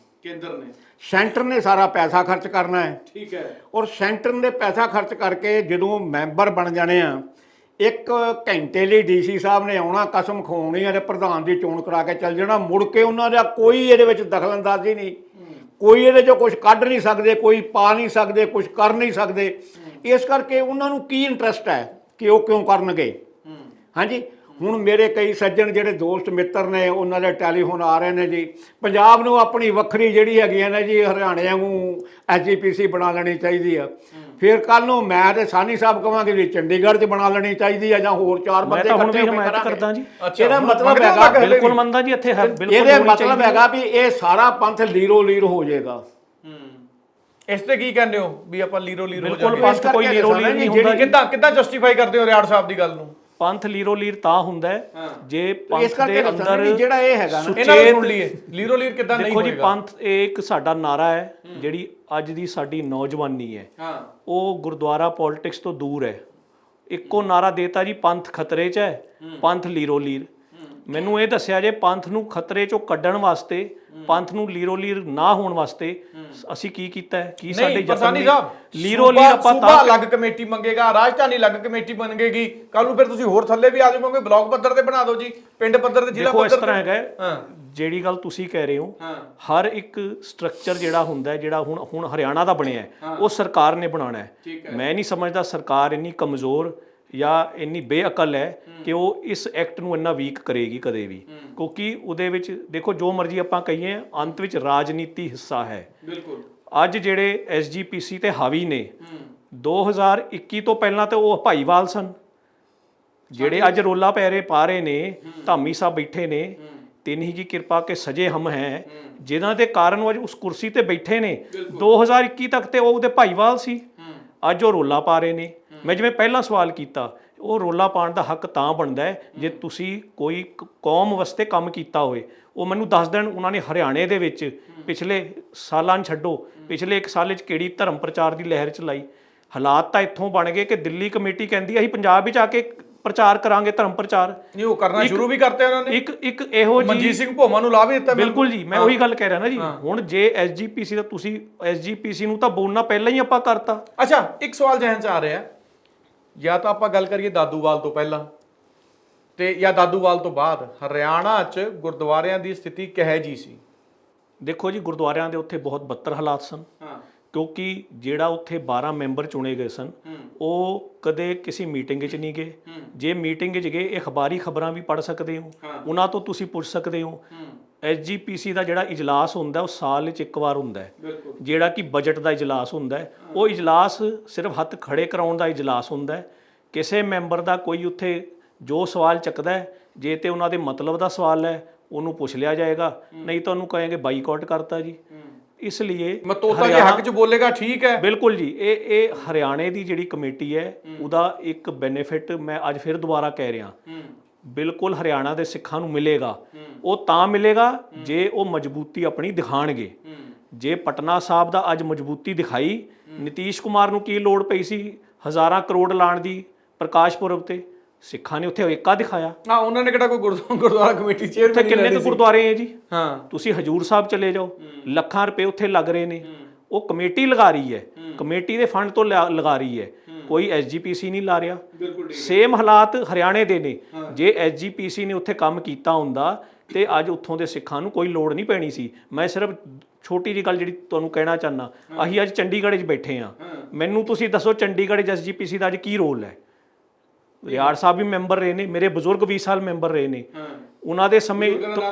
ਸੈਂਟਰ ਨੇ ਸਾਰਾ ਪੈਸਾ ਖਰਚ ਕਰਨਾ ਹੈ। ਠੀਕ ਹੈ। ਔਰ ਸੈਂਟਰ ਨੇ ਪੈਸਾ ਖਰਚ ਕਰਕੇ ਜਦੋਂ ਮੈਂਬਰ ਬਣ ਜਾਣੇ ਆ, 1 ਘੰਟੇ ਲਈ DC ਸਾਹਿਬ ਨੇ ਆਉਣਾ, ਕਸਮ ਖਵਾਉਣੀ ਆ ਤੇ ਪ੍ਰਧਾਨ ਦੀ ਚੋਣ ਕਰਾ ਕੇ ਚੱਲ ਜਾਣਾ। ਮੁੜ ਕੇ ਉਹਨਾਂ ਦਾ ਕੋਈ ਇਹਦੇ ਵਿੱਚ ਦਖਲਅੰਦਾਜ਼ੀ ਨਹੀਂ, ਕੋਈ ਇਹਦੇ 'ਚੋਂ ਕੁਝ ਕੱਢ ਨਹੀਂ ਸਕਦੇ, ਕੋਈ ਪਾ ਨਹੀਂ ਸਕਦੇ, ਕੁਝ ਕਰ ਨਹੀਂ ਸਕਦੇ। ਇਸ ਕਰਕੇ ਉਹਨਾਂ ਨੂੰ ਕੀ ਇੰਟਰਸਟ ਹੈ ਕਿ ਉਹ ਕਿਉਂ ਕਰਨਗੇ? ਹਾਂਜੀ, ਹੁਣ ਮੇਰੇ ਕਈ ਸੱਜਣ ਜਿਹੜੇ ਦੋਸਤ ਮਿੱਤਰ ਨੇ ਉਹਨਾਂ ਦੇ ਟੈਲੀਫੋਨ ਆ ਰਹੇ ਨੇ ਜੀ, ਪੰਜਾਬ ਨੂੰ ਆਪਣੀ ਵੱਖਰੀ ਜਿਹੜੀ ਹੈਗੀ ਹੈ ਨਾ ਜੀ ਹਰਿਆਣੇ ਵਾਂਗੂ SGPC ਬਣਾ ਲੈਣੀ ਚਾਹੀਦੀ ਆ। ਫਿਰ ਕੱਲ ਨੂੰ ਮੈਂ ਤੇ ਸਾਨੀ ਸਾਹਿਬ ਕਹਾਂਗੇ ਵੀ ਚੰਡੀਗੜ੍ਹ 'ਚ ਬਣਾ ਲੈਣੀ ਚਾਹੀਦੀ ਆ ਜਾਂ ਹੋਰ 4 ਬੰਦੇ ਇਕੱਠੇ ਹਮਾਇਤ ਕਰਦਾ ਜੀ। ਇਹਦਾ ਮਤਲਬ ਹੈਗਾ ਬਿਲਕੁਲ ਮੰਨਦਾ ਜੀ, ਇੱਥੇ ਬਿਲਕੁਲ ਇਹਦੇ ਮਤਲਬ ਹੈਗਾ ਵੀ ਇਹ ਸਾਰਾ ਪੰਥ ਲੀਰੋ ਲੀਰ ਹੋ ਜਾਏਗਾ। ਇਸ ਤੇ ਕੀ ਕਹਿੰਦੇ ਹੋ ਵੀ ਆਪਾਂ ਲੀਰੋ ਲੀਰ ਹੋ ਜਾਵਾਂਗੇ? ਬਿਲਕੁਲ ਪੰਥ ਕੋਈ ਲੀਰੋ ਲੀਰ ਨਹੀਂ ਹੁੰਦਾ। ਕਿੱਦਾਂ ਜਸਟੀਫਾਈ ਕਰਦੇ ਹੋ ਰਿਆੜ ਸਾਹਿਬ ਦੀ ਗੱਲ ਨੂੰ? ਪੰਥ ਲੀਰੋ ਲੀਰ ਤਾਂ ਹੁੰਦਾ ਜੇ ਪੰਥ ਦੇ ਅੰਦਰ ਜਿਹੜਾ ਇਹ ਹੈਗਾ ਨਾ, ਇਹਨਾਂ ਨੂੰ ਸੁਣ ਲਈਏ ਲੀਰੋ ਲੀਰ ਕਿੱਦਾਂ ਨਹੀਂ ਹੋਏਗਾ। ਦੇਖੋ ਜੀ, ਪੰਥ ਇਹ ਇੱਕ ਸਾਡਾ ਨਾਰਾ ਹੈ, ਜਿਹੜੀ ਅੱਜ ਦੀ ਸਾਡੀ ਨੌਜਵਾਨੀ ਹੈ ਉਹ ਗੁਰਦੁਆਰਾ ਪੋਲਿਟਿਕਸ ਤੋਂ ਦੂਰ ਹੈ। ਇੱਕੋ ਨਾਰਾ ਦੇਤਾ ਜੀ, ਪੰਥ ਖਤਰੇ 'ਚ ਹੈ, ਪੰਥ ਲੀਰੋ ਲੀਰ। ਮੈਨੂੰ ਇਹ ਦੱਸਿਆ ਜੇ ਪੰਥ ਨੂੰ ਖਤਰੇ 'ਚੋਂ ਕੱਢਣ ਵਾਸਤੇ, ਪੰਥ ਨੂੰ ਲੀਰੋ ਲੀਰ ਨਾ ਹੋਣ ਵਾਸਤੇ ਅਸੀਂ ਕੀ ਕੀਤਾ ਹੈ? ਕੀ ਸਾਡੇ ਯਤਨ ਨੇ? ਲੀਰੋ ਲੀਰ ਆਪਾਂ ਤਾਂ ਅਲੱਗ ਕਮੇਟੀ ਮੰਗੇਗਾ, ਰਾਜਧਾਨੀ ਅਲੱਗ ਕਮੇਟੀ ਬਣੇਗੀ, ਕੱਲ ਨੂੰ ਫਿਰ ਤੁਸੀਂ ਹੋਰ ਥੱਲੇ ਵੀ ਆ ਜਾਓਗੇ, ਬਲਾਕ ਪੱਧਰ ਤੇ ਬਣਾ ਦਿਓ ਜੀ, ਪਿੰਡ ਪੱਧਰ ਤੇ, ਜ਼ਿਲ੍ਹਾ ਪੱਧਰ ਤੇ। ਇਸ ਤਰ੍ਹਾਂ ਹੈਗਾ, ਜਿਹੜੀ ਗੱਲ ਤੁਸੀਂ ਕਹਿ ਰਹੇ ਹੋ, ਹਰ ਇੱਕ ਸਟਰਕਚਰ ਜਿਹੜਾ ਹੁੰਦਾ, ਜਿਹੜਾ ਹੁਣ ਹਰਿਆਣਾ ਦਾ ਬਣਿਆ ਉਹ ਸਰਕਾਰ ਨੇ ਬਣਾਉਣਾ ਹੈ। ਮੈਂ ਨਹੀਂ ਸਮਝਦਾ ਸਰਕਾਰ ਇੰਨੀ ਕਮਜ਼ੋਰ ਜਾਂ ਇੰਨੀ ਬੇਅਕਲ ਹੈ ਕਿ ਉਹ ਇਸ ਐਕਟ ਨੂੰ ਇੰਨਾ ਵੀਕ ਕਰੇਗੀ ਕਦੇ ਵੀ, ਕਿਉਂਕਿ ਉਹਦੇ ਵਿੱਚ ਦੇਖੋ ਜੋ ਮਰਜ਼ੀ ਆਪਾਂ ਕਹੀਏ, ਅੰਤ ਵਿੱਚ ਰਾਜਨੀਤੀ ਹਿੱਸਾ ਹੈ। ਬਿਲਕੁਲ। ਅੱਜ ਜਿਹੜੇ SGPC ਤੇ ਹਾਵੀ ਨੇ, 2021 ਤੋਂ ਪਹਿਲਾਂ ਤੇ ਉਹ ਭਾਈਵਾਲ ਸਨ, ਜਿਹੜੇ ਅੱਜ ਰੋਲਾ ਪਾ ਰਹੇ ਨੇ, ਧਾਮੀ ਸਾਹਿਬ ਬੈਠੇ ਨੇ, ਤਿੰਨ ਹੀ ਕੀ ਕਿਰਪਾ ਕੇ ਸਜੇ ਹਮ ਹੈ, ਜਿਨ੍ਹਾਂ ਦੇ ਕਾਰਨ ਅੱਜ ਉਸ ਕੁਰਸੀ ਤੇ ਬੈਠੇ ਨੇ। 2021 ਤੱਕ ਤੇ ਉਹ ਉਹਦੇ ਭਾਈਵਾਲ ਸੀ, ਅੱਜ ਉਹ ਰੋਲਾ ਪਾ ਰਹੇ ਨੇ। ਮੈਂ ਜਿਵੇਂ ਪਹਿਲਾਂ ਸਵਾਲ ਕੀਤਾ, ਉਹ ਰੋਲਾ ਪਾਉਣ ਦਾ ਹੱਕ ਤਾਂ ਬਣਦਾ ਹੈ ਜੇ ਤੁਸੀਂ ਕੋਈ ਕੌਮ ਵਾਸਤੇ ਕੰਮ ਕੀਤਾ ਹੋਵੇ। ਉਹ ਮੈਨੂੰ ਦੱਸ ਦੇਣ, ਉਹਨਾਂ ਨੇ ਹਰਿਆਣੇ ਦੇ ਵਿੱਚ ਪਿਛਲੇ ਸਾਲਾਂ ਨੂੰ ਛੱਡੋ, ਪਿਛਲੇ 1 ਸਾਲ 'ਚ ਕਿਹੜੀ ਧਰਮ ਪ੍ਰਚਾਰ ਦੀ ਲਹਿਰ ਚਲਾਈ। ਹਾਲਾਤ ਤਾਂ ਇੱਥੋਂ ਬਣ ਗਏ ਕਿ ਦਿੱਲੀ ਕਮੇਟੀ ਕਹਿੰਦੀ ਅਸੀਂ ਪੰਜਾਬ ਵਿੱਚ ਆ ਕੇ ਪ੍ਰਚਾਰ ਕਰਾਂਗੇ, ਧਰਮ ਪ੍ਰਚਾਰ। ਨਹੀਂ ਉਹ ਕਰਨਾ ਸ਼ੁਰੂ ਵੀ ਕਰਤੇ ਉਹਨਾਂ ਨੇ। ਇੱਕ ਇਹੋ ਜੀ ਮਨਜੀਤ ਸਿੰਘ ਭੋਮਾ ਨੂੰ ਲਾ ਵੀ ਦਿੱਤਾ। ਬਿਲਕੁਲ ਜੀ, ਮੈਂ ਉਹੀ ਗੱਲ ਕਹਿ ਰਿਹਾ ਨਾ ਜੀ। ਹੁਣ ਜੇ ਐਸਜੀਪੀਸੀ ਦਾ ਤੁਸੀਂ ਐਸਜੀਪੀਸੀ ਨੂੰ ਤਾਂ ਬੋਲਣਾ ਪਹਿਲਾਂ ਹੀ ਆਪਾਂ ਕਰਤਾ। ਅੱਛਾ, ਇੱਕ ਸਵਾਲ ਜ਼ਿਹਨ 'ਚ ਆ ਰਿਹਾ, ਜਾਂ ਤਾਂ ਆਪਾਂ ਗੱਲ ਕਰੀਏ ਦਾਦੂਵਾਲ ਤੋਂ ਪਹਿਲਾਂ ਤੇ ਜਾਂ ਦਾਦੂਵਾਲ ਤੋਂ ਬਾਅਦ ਹਰਿਆਣਾ 'ਚ ਗੁਰਦੁਆਰਿਆਂ ਦੀ ਸਥਿਤੀ ਕਿਹੋ ਜੀ ਸੀ? ਦੇਖੋ ਜੀ, ਗੁਰਦੁਆਰਿਆਂ ਦੇ ਉੱਥੇ ਬਹੁਤ ਬੱਤਰ ਹਾਲਾਤ ਸਨ, ਕਿਉਂਕਿ ਜਿਹੜਾ ਉੱਥੇ 12 ਮੈਂਬਰ ਚੁਣੇ ਗਏ ਸਨ ਉਹ ਕਦੇ ਕਿਸੇ ਮੀਟਿੰਗ 'ਚ ਨਹੀਂ ਗਏ। ਜੇ ਮੀਟਿੰਗ 'ਚ ਗਏ, ਅਖਬਾਰੀ ਖਬਰਾਂ ਵੀ ਪੜ੍ਹ ਸਕਦੇ ਹੋ, ਉਹਨਾਂ ਤੋਂ ਤੁਸੀਂ ਪੁੱਛ ਸਕਦੇ ਹੋ। ਐਸਜੀਪੀਸੀ ਦਾ ਜਿਹੜਾ ਇਜਲਾਸ ਹੁੰਦਾ ਉਹ ਸਾਲ 'ਚ ਇੱਕ ਵਾਰ ਹੁੰਦਾ ਹੈ, ਜਿਹੜਾ ਕਿ ਬਜਟ ਦਾ ਇਜਲਾਸ ਹੁੰਦਾ ਹੈ। ਉਹ ਇਜਲਾਸ ਸਿਰਫ ਹੱਥ ਖੜੇ ਕਰਾਉਣ ਦਾ ਇਜਲਾਸ ਹੁੰਦਾ ਹੈ। ਕਿਸੇ ਮੈਂਬਰ ਦਾ ਕੋਈ ਉੱਥੇ ਜੋ ਸਵਾਲ ਚੱਕਦਾ ਹੈ, ਜੇ ਤੇ ਉਹਨਾਂ ਦੇ ਮਤਲਬ ਦਾ ਸਵਾਲ ਹੈ ਉਹਨੂੰ ਪੁੱਛ ਲਿਆ ਜਾਏਗਾ, ਨਹੀਂ ਤਾਂ ਉਹਨੂੰ ਕਹਾਂਗੇ ਬਾਈਕਾਟ ਕਰਤਾ ਜੀ। ਇਸ ਲਈ ਮਤੋਤਾ ਦੇ ਹੱਕ 'ਚ ਬੋਲੇਗਾ, ਠੀਕ ਹੈ। ਬਿਲਕੁਲ ਜੀ, ਇਹ ਹਰਿਆਣੇ ਦੀ ਜਿਹੜੀ ਕਮੇਟੀ ਹੈ ਉਹਦਾ ਇੱਕ ਬੈਨੀਫਿਟ ਮੈਂ ਅੱਜ ਫਿਰ ਦੁਬਾਰਾ ਕਹਿ ਰਿਹਾ, ਬਿਲਕੁਲ ਹਰਿਆਣਾ ਦੇ ਸਿੱਖਾਂ ਨੂੰ ਮਿਲੇਗਾ। ਉਹ ਤਾਂ ਮਿਲੇਗਾ ਜੇ ਉਹ ਮਜ਼ਬੂਤੀ ਆਪਣੀ ਦਿਖਾਣਗੇ। ਜੇ ਪਟਨਾ ਸਾਹਿਬ ਦਾ ਅੱਜ ਮਜ਼ਬੂਤੀ ਦਿਖਾਈ, ਨਿਤੀਸ਼ ਕੁਮਾਰ ਨੂੰ ਕੀ ਲੋੜ ਪਈ ਸੀ ਹਜ਼ਾਰਾਂ ਕਰੋੜ ਲਾਣ ਦੀ ਪ੍ਰਕਾਸ਼ ਪੁਰਬ ਤੇ? ਸਿੱਖਾਂ ਨੇ ਉੱਥੇ ਏਕਾ ਦਿਖਾਇਆ। ਉਹਨਾਂ ਨੇ ਕਿਹੜਾ ਕੋਈ ਗੁਰਦੁਆਰਾ ਕਮੇਟੀ ਚੇਅਰਮੈਨ? ਕਿੰਨੇ ਕੁ ਗੁਰਦੁਆਰੇ ਹੈ ਜੀ? ਹਾਂ, ਤੁਸੀਂ ਹਜੂਰ ਸਾਹਿਬ ਚਲੇ ਜਾਓ, ਲੱਖਾਂ ਰੁਪਏ ਉੱਥੇ ਲੱਗ ਰਹੇ ਨੇ। ਉਹ ਕਮੇਟੀ ਲਗਾ ਰਹੀ ਹੈ, ਕਮੇਟੀ ਦੇ ਫੰਡ ਤੋਂ ਲਗਾ ਰਹੀ ਹੈ, ਕੋਈ ਐਸਜੀਪੀਸੀ ਨਹੀਂ ਲਾ ਰਿਹਾ। ਸੇਮ ਹਾਲਾਤ ਹਰਿਆਣੇ ਦੇ ਨੇ। ਜੇ ਐਸਜੀਪੀਸੀ ਨੇ ਉੱਥੇ ਕੰਮ ਕੀਤਾ ਹੁੰਦਾ ਤੇ ਅੱਜ ਉੱਥੋਂ ਦੇ ਸਿੱਖਾਂ ਨੂੰ ਕੋਈ ਲੋੜ ਨਹੀਂ ਪੈਣੀ ਸੀ। ਮੈਂ ਸਿਰਫ ਛੋਟੀ ਜਿਹੀ ਗੱਲ ਜਿਹੜੀ ਤੁਹਾਨੂੰ ਕਹਿਣਾ ਚਾਹੁੰਦਾ, ਅਸੀਂ ਅੱਜ ਚੰਡੀਗੜ੍ਹ 'ਚ ਬੈਠੇ ਹਾਂ, ਮੈਨੂੰ ਤੁਸੀਂ ਦੱਸੋ ਚੰਡੀਗੜ੍ਹ 'ਚ ਐਸਜੀਪੀਸੀ ਦਾ ਅੱਜ ਕੀ ਰੋਲ ਹੈ? ਰਿਆੜ ਸਾਹਿਬ ਵੀ ਮੈਂਬਰ ਰਹੇ ਨੇ, ਮੇਰੇ ਬਜ਼ੁਰਗ 20 ਸਾਲ ਮੈਂਬਰ ਰਹੇ ਨੇ। ਉਹਨਾਂ ਦੇ ਸਮੇਂ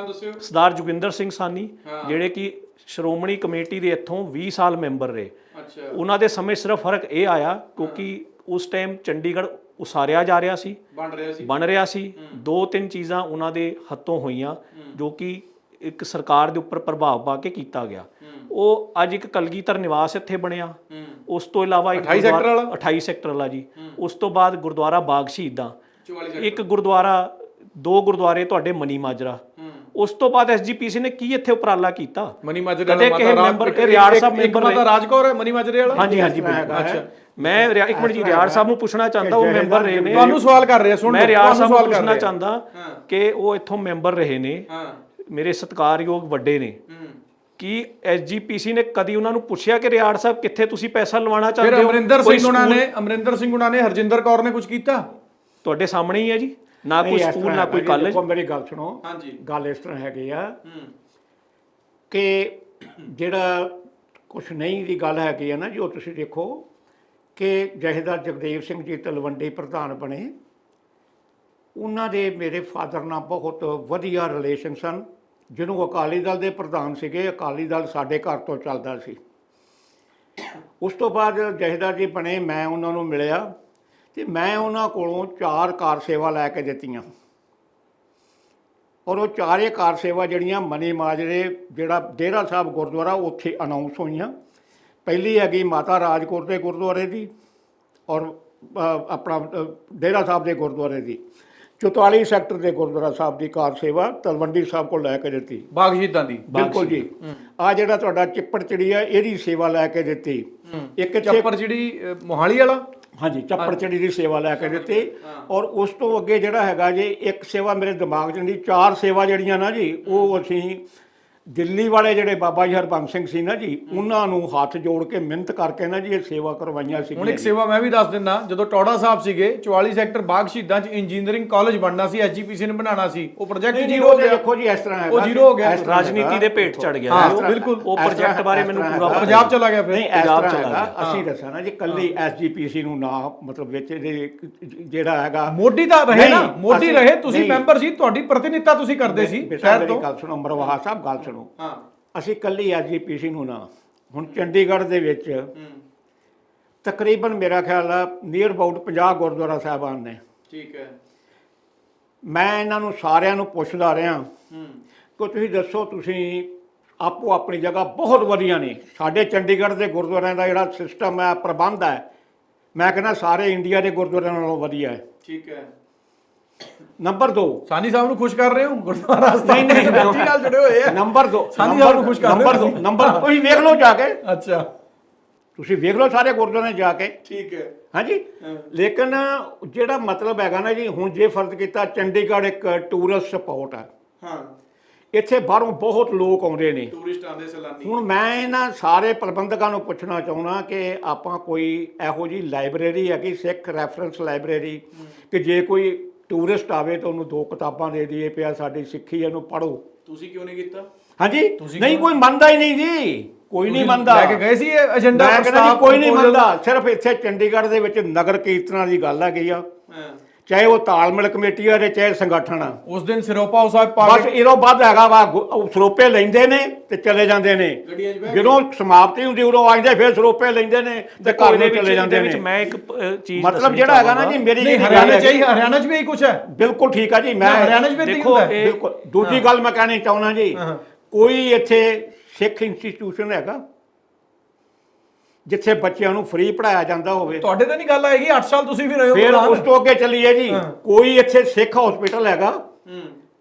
ਸਰਦਾਰ ਜੋਗਿੰਦਰ ਸਿੰਘ ਸਾਨੀ, ਜਿਹੜੇ ਕਿ ਸ਼੍ਰੋਮਣੀ ਕਮੇਟੀ ਦੇ ਇੱਥੋਂ 20 ਸਾਲ ਮੈਂਬਰ ਰਹੇ। ਉਹਨਾਂ ਦੇ ਸਮੇਂ ਸਿਰਫ ਫਰਕ ਇਹ ਆਇਆ ਕਿਉਂਕਿ ਉਸ ਟਾਈਮ ਚੰਡੀਗੜ੍ਹ ਉਸਾਰਿਆ ਜਾ ਰਿਹਾ ਸੀ, ਬਣ ਰਿਹਾ ਸੀ। 2-3 ਚੀਜ਼ਾਂ ਉਹਨਾਂ ਦੇ ਹੱਥੋਂ ਹੋਈਆਂ ਜੋ ਕਿ ਇੱਕ ਸਰਕਾਰ ਦੇ ਉੱਪਰ ਪ੍ਰਭਾਵ ਪਾ ਕੇ ਕੀਤਾ ਗਿਆ। ਉਹ ਅੱਜ ਇੱਕ ਕਲਗੀਧਰ ਨਿਵਾਸ ਇੱਥੇ ਬਣਿਆ। ਉਸ ਤੋਂ ਇਲਾਵਾ 28 ਸੈਕਟਰ ਵਾਲਾ ਜੀ। ਉਸ ਤੋਂ ਬਾਅਦ ਗੁਰਦੁਆਰਾ ਬਾਗ ਸ਼ਹੀਦਾਂ, ਇੱਕ ਗੁਰਦੁਆਰਾ, 2 ਗੁਰਦੁਆਰੇ ਤੁਹਾਡੇ ਮਨੀ ਮਾਜਰਾ। ਉਸ ਤੋਂ ਬਾਅਦ ਐਸਜੀਪੀਸੀ ਨੇ ਕੀ ਇੱਥੇ ਉਪਰਾਲਾ ਕੀਤਾ? ਮਨੀ ਮਾਜਰੇ ਕਦੇ ਕਿਸੇ ਮੈਂਬਰ ਰਿਆੜ ਸਾਹਿਬ ਮੈਂਬਰ ਦਾ ਰਾਜਕੌਰ ਹੈ ਮਨੀ ਮਾਜਰੇ ਵਾਲਾ। ਹਾਂਜੀ ਹਾਂਜੀ, ਅੱਛਾ। ਮੈਂ ਇੱਕ ਮਿੰਟ ਜੀ ਰਿਆੜ ਸਾਹਿਬ ਨੂੰ ਪੁੱਛਣਾ ਚਾਹੁੰਦਾ, ਉਹ ਮੈਂਬਰ ਰਹੇ ਨੇ। ਤੁਹਾਨੂੰ ਸਵਾਲ ਕਰ ਰਿਹਾ, ਸੁਣ। ਮੈਂ ਰਿਆੜ ਸਾਹਿਬ ਨੂੰ ਪੁੱਛਣਾ ਚਾਹੁੰਦਾ ਕਿ ਉਹ ਇੱਥੋਂ ਮੈਂਬਰ ਰਹੇ ਨੇ, ਮੇਰੇ ਸਤਿਕਾਰਯੋਗ ਵੱਡੇ ਨੇ। ਕੀ ਐਸਜੀਪੀਸੀ ਨੇ ਕਦੀ ਉਹਨਾਂ ਨੂੰ ਪੁੱਛਿਆ ਕਿ ਰਿਆੜ ਸਾਹਿਬ ਕਿੱਥੇ ਤੁਸੀਂ ਪੈਸਾ ਲਵਾਉਣਾ ਚਾਹੁੰਦੇ ਹੋ? ਅਮਰਿੰਦਰ ਸਿੰਘ ਉਹਨਾਂ ਨੇ ਹਰਜਿੰਦਰ ਕੌਰ ਨੇ ਕੁਝ ਕੀਤਾ? ਤੁਹਾਡੇ ਸਾਹਮਣੇ ਹੀ ਹੈ ਜੀ। ਨਾ ਕੋਈ ਸਕੂਲ, ਨਾ ਕੋਈ ਕਾਲਜ। ਮੇਰੀ ਗੱਲ ਸੁਣੋ। ਹਾਂਜੀ, ਗੱਲ ਇਸ ਤਰ੍ਹਾਂ ਹੈਗੀ ਆ ਕਿ ਜਿਹੜਾ ਕੁਛ ਨਹੀਂ ਦੀ ਗੱਲ ਹੈਗੀ ਆ ਨਾ, ਜੋ ਤੁਸੀਂ ਦੇਖੋ ਕਿ ਜਥੇਦਾਰ ਜਗਦੇਵ ਸਿੰਘ ਜੀ ਤਲਵੰਡੀ ਪ੍ਰਧਾਨ ਬਣੇ, ਉਹਨਾਂ ਦੇ ਮੇਰੇ ਫਾਦਰ ਨਾਲ ਬਹੁਤ ਵਧੀਆ ਰਿਲੇਸ਼ਨ ਸਨ। ਜਿਹਨੂੰ ਅਕਾਲੀ ਦਲ ਦੇ ਪ੍ਰਧਾਨ ਸੀਗੇ, ਅਕਾਲੀ ਦਲ ਸਾਡੇ ਘਰ ਤੋਂ ਚੱਲਦਾ ਸੀ। ਉਸ ਤੋਂ ਬਾਅਦ ਜਥੇਦਾਰ ਜੀ ਬਣੇ, ਮੈਂ ਉਹਨਾਂ ਨੂੰ ਮਿਲਿਆ ਤੇ ਮੈਂ ਉਹਨਾਂ ਕੋਲੋਂ 4 ਕਾਰ ਸੇਵਾ ਲੈ ਕੇ ਦਿੱਤੀਆਂ। ਔਰ ਉਹ 4 ਕਾਰ ਸੇਵਾ ਜਿਹੜੀਆਂ ਮਨੀ ਮਾਜਰੇ ਜਿਹੜਾ ਡੇਰਾ ਸਾਹਿਬ ਗੁਰਦੁਆਰਾ ਉੱਥੇ ਅਨਾਉਂਸ ਹੋਈਆਂ। ਪਹਿਲੀ ਹੈਗੀ ਮਾਤਾ ਰਾਜਕੌਰ ਦੇ ਗੁਰਦੁਆਰੇ ਦੀ ਔਰ ਆਪਣਾ ਡੇਰਾ ਸਾਹਿਬ ਦੇ ਗੁਰਦੁਆਰੇ ਦੀ। 44 ਸੈਕਟਰ ਦੇ ਗੁਰਦੁਆਰਾ ਸਾਹਿਬ ਦੀ ਕਾਰ ਸੇਵਾ ਤਲਵੰਡੀ ਸਾਹਿਬ ਕੋਲ ਲੈ ਕੇ ਦਿੱਤੀ, ਬਾਗ ਸ਼ਹੀਦਾਂ ਦੀ। ਬਿਲਕੁਲ ਜੀ। ਆ ਜਿਹੜਾ ਤੁਹਾਡਾ ਚੱਪੜ ਚਿੜੀ ਆ, ਇਹਦੀ ਸੇਵਾ ਲੈ ਕੇ ਦਿੱਤੀ। ਇੱਕ ਚੱਪੜ ਚਿੜੀ ਮੋਹਾਲੀ ਵਾਲਾ, ਹਾਂਜੀ, ਚੱਪੜ ਚਿੜੀ ਦੀ ਸੇਵਾ ਲੈ ਕੇ ਦਿੱਤੀ। ਔਰ ਉਸ ਤੋਂ ਅੱਗੇ ਜਿਹੜਾ ਹੈਗਾ ਜੀ, ਇੱਕ ਸੇਵਾ ਮੇਰੇ ਦਿਮਾਗ 'ਚ ਨਹੀਂ, 4 ਸੇਵਾ ਜਿਹੜੀਆਂ ਨਾ ਜੀ, ਉਹ ਅਸੀਂ ਦਿੱਲੀ ਵਾਲੇ ਜਿਹੜੇ ਬਾਬਾ ਜੀ ਹਰਬੰਸ ਸਿੰਘ ਸੀ ਨਾ ਜੀ, ਉਹਨਾਂ ਨੂੰ ਹੱਥ ਜੋੜ ਕੇ ਮਿਹਨਤ ਕਰਕੇ ਨਾ ਜੀ ਇਹ ਸੇਵਾ ਕਰਵਾਈਆਂ ਸੀ। ਹੁਣ ਇੱਕ ਸੇਵਾ ਮੈਂ ਵੀ ਦੱਸ ਦਿੰਦਾ। ਜਦੋਂ ਟੌੜਾ ਸਾਹਿਬ ਸੀਗੇ, 44 ਸੈਕਟਰ ਬਾਗ ਸ਼ਹੀਦਾਂ 'ਚ ਇੰਜੀਨੀਅਰਿੰਗ ਕਾਲਜ ਬਣਨਾ ਸੀ, ਐਸਜੀਪੀਸੀ ਨੇ ਬਣਾਉਣਾ ਸੀ। ਉਹ ਪ੍ਰੋਜੈਕਟ ਜ਼ੀਰੋ ਹੋ ਗਿਆ। ਦੇਖੋ ਜੀ, ਇਸ ਤਰ੍ਹਾਂ ਹੈਗਾ, ਉਹ ਜ਼ੀਰੋ ਹੋ ਗਿਆ, ਰਾਜਨੀਤੀ ਦੇ ਭੇਟ ਚੜ ਗਿਆ। ਬਿਲਕੁਲ, ਉਹ ਪ੍ਰੋਜੈਕਟ ਬਾਰੇ ਮੈਨੂੰ ਪੂਰਾ ਪੰਜਾਬ ਚਲਾ ਗਿਆ। ਫਿਰ ਪੰਜਾਬ ਚਲਾ ਗਿਆ। ਅਸੀਂ ਦੱਸਾਂ ਨਾ ਜੀ, ਕੱਲੀ ਐਸਜੀਪੀਸੀ ਨੂੰ ਨਾ, ਮਤਲਬ ਵਿੱਚ ਜਿਹੜਾ ਹੈਗਾ ਮੋਢੀ ਤਾਂ ਰਹੇ ਨਾ, ਮੋਢੀ ਰਹੇ। ਤੁਸੀਂ ਮੈਂਬਰ ਸੀ, ਤੁਹਾਡੀ ਪ੍ਰਤੀਨਿਧਤਾ ਤੁਸੀਂ ਕਰਦੇ ਸੀ ਸ਼ਹਿਰ ਤੋਂ। ਗੱਲ ਸੁਣੋ ਮਰਵਾਹਾ ਸਾਹਿਬ, ਗੱਲ ਸੁਣੋ। ਅਸੀਂ ਕੱਲੀ ਐਸਜੀਪੀਸੀ ਨੂੰ ਨਾ, ਹੁਣ ਚੰਡੀਗੜ੍ਹ ਦੇ ਵਿੱਚ ਤਕਰੀਬਨ ਮੇਰਾ ਖਿਆਲ ਆ ਨੀਅਰ ਅਬਾਊਟ 50 ਗੁਰਦੁਆਰਾ ਸਾਹਿਬਾਨ ਨੇ। ਠੀਕ ਹੈ। ਮੈਂ ਇਹਨਾਂ ਨੂੰ ਸਾਰਿਆਂ ਨੂੰ ਪੁੱਛਦਾ ਰਿਹਾ ਕਿ ਤੁਸੀਂ ਦੱਸੋ, ਤੁਸੀਂ ਆਪੋ ਆਪਣੀ ਜਗ੍ਹਾ ਬਹੁਤ ਵਧੀਆ ਨੇ। ਸਾਡੇ ਚੰਡੀਗੜ੍ਹ ਦੇ ਗੁਰਦੁਆਰਿਆਂ ਦਾ ਜਿਹੜਾ ਸਿਸਟਮ ਹੈ, ਪ੍ਰਬੰਧ ਹੈ, ਮੈਂ ਕਹਿੰਦਾ ਸਾਰੇ ਇੰਡੀਆ ਦੇ ਗੁਰਦੁਆਰਿਆਂ ਨਾਲੋਂ ਵਧੀਆ ਹੈ। ਠੀਕ ਹੈ। ਨੰਬਰ 2, ਸਾਨੀ ਸਾਹਿਬ ਨੂੰ ਖੁਸ਼ ਕਰ ਰਹੇ ਹੋ ਗੁਰਦੁਆਰਾ ਸਥਾਨ ਨਹੀਂ ਗੱਲ ਜੁੜੇ ਹੋਏ ਆ। ਨੰਬਰ 2, ਸਾਨੀ ਸਾਹਿਬ ਨੂੰ ਖੁਸ਼ ਕਰ ਰਹੇ ਹੋ। ਨੰਬਰ ਤੁਸੀਂ ਵੇਖ ਲਓ ਜਾ ਕੇ। ਅੱਛਾ, ਤੁਸੀਂ ਵੇਖ ਲਓ ਸਾਰੇ ਗੁਰਦੁਆਰੇ ਜਾ ਕੇ। ਠੀਕ ਹੈ। ਹਾਂਜੀ, ਲੇਕਿਨ ਜਿਹੜਾ ਮਤਲਬ ਹੈਗਾ ਨਾ ਜੀ, ਹੁਣ ਜੇ ਫਰਜ਼ ਕੀਤਾ ਚੰਡੀਗੜ੍ਹ ਇੱਕ ਟੂਰਿਸਟ ਸਪੌਟ ਹੈ, ਹਾਂ, ਇੱਥੇ ਬਾਹਰੋਂ ਬਹੁਤ ਲੋਕ ਆਉਂਦੇ ਨੇ, ਟੂਰਿਸਟ ਆਉਂਦੇ ਸੈਲਾਨੀ। ਹੁਣ ਮੈਂ ਇਹਨਾਂ ਸਾਰੇ ਪ੍ਰਬੰਧਕਾਂ ਨੂੰ ਪੁੱਛਣਾ ਚਾਹੁੰਦਾ ਕਿ ਆਪਾਂ ਕੋਈ ਇਹੋ ਜਿਹੀ ਲਾਇਬ੍ਰੇਰੀ ਹੈਗੀ, ਸਿੱਖ ਰੈਫਰੈਂਸ ਲਾਇਬ੍ਰੇਰੀ, ਕਿ ਜੇ ਕੋਈ ਟੂਰਿਸਟ ਆਵੇ ਤਾਂ ਉਹਨੂੰ 2 ਕਿਤਾਬਾਂ ਦੇ ਦਈਏ ਪਿਆ ਸਾਡੀ ਸਿੱਖੀ ਇਹਨੂੰ ਪੜ੍ਹੋ। ਤੁਸੀਂ ਕਿਉਂ ਨਹੀਂ ਕੀਤਾ? ਹਾਂਜੀ, ਨਹੀਂ ਕੋਈ ਮੰਨਦਾ ਹੀ ਨਹੀਂ ਜੀ, ਕੋਈ ਨਹੀਂ ਮੰਨਦਾ। ਲੈ ਕੇ ਗਏ ਸੀ ਇਹ ਏਜੰਡਾ? ਮੈਂ ਕਹਿੰਦਾ ਜੀ ਕੋਈ ਨਹੀਂ ਮੰਨਦਾ। ਸਿਰਫ ਇੱਥੇ ਚੰਡੀਗੜ੍ਹ ਦੇ ਵਿੱਚ ਨਗਰ ਕੀਰਤਨਾਂ ਦੀ ਗੱਲ ਹੈਗੀ ਆ, ਚਾਹੇ ਉਹ ਤਾਲਮੇਲ ਕਮੇਟੀ ਆ ਤੇ ਚਾਹੇ ਸੰਗਠਨ ਆ। ਉਸ ਦਿਨ ਸਿਰੋਪਾ ਸਾਹਿਬ ਪਾ ਬਸ ਇਹਦੋਂ ਵੱਧ ਹੈਗਾ ਵਾ, ਸਰੋਪੇ ਲੈਂਦੇ ਨੇ ਤੇ ਚਲੇ ਜਾਂਦੇ ਨੇ, ਜਦੋਂ ਸਮਾਪਤੀ ਹੁੰਦੀ ਉਦੋਂ ਆ ਜਾਂਦੇ, ਫਿਰ ਸਰੋਪੇ ਲੈਂਦੇ ਨੇ ਤੇ ਘਰ ਨੂੰ ਚਲੇ ਜਾਂਦੇ ਨੇ। ਮੈਂ ਇੱਕ ਚੀਜ਼ ਮਤਲਬ ਜਿਹੜਾ ਹੈਗਾ ਨਾ ਜੀ, ਮੇਰੀ ਹਰਿਆਣਾ 'ਚ ਵੀ ਇਹੀ ਕੁਛ ਹੈ। ਬਿਲਕੁਲ ਠੀਕ ਆ ਜੀ। ਮੈਂ ਹਰਿਆਣਾ 'ਚ ਵੀ ਦੇਖੋ, ਬਿਲਕੁਲ ਦੂਜੀ ਗੱਲ ਮੈਂ ਕਹਿਣੀ ਚਾਹੁੰਦਾ ਜੀ, ਕੋਈ ਇੱਥੇ ਸਿੱਖ ਇੰਸਟੀਚਿਊਸ਼ਨ ਹੈਗਾ ਜਿੱਥੇ ਬੱਚਿਆਂ ਨੂੰ ਫ੍ਰੀ ਪੜਾਇਆ ਜਾਂਦਾ ਹੋਵੇ? ਤੁਹਾਡੇ ਤਾਂ ਨਹੀਂ ਗੱਲ ਆਏਗੀ, 8 ਸਾਲ ਤੁਸੀਂ ਵੀ ਰਹੇ ਹੋ। ਫਿਰ ਉਸ ਤੋਂ ਅੱਗੇ ਚੱਲੀਏ ਜੀ, ਕੋਈ ਇੱਥੇ ਸਿੱਖ ਹਸਪੀਟਲ ਹੈਗਾ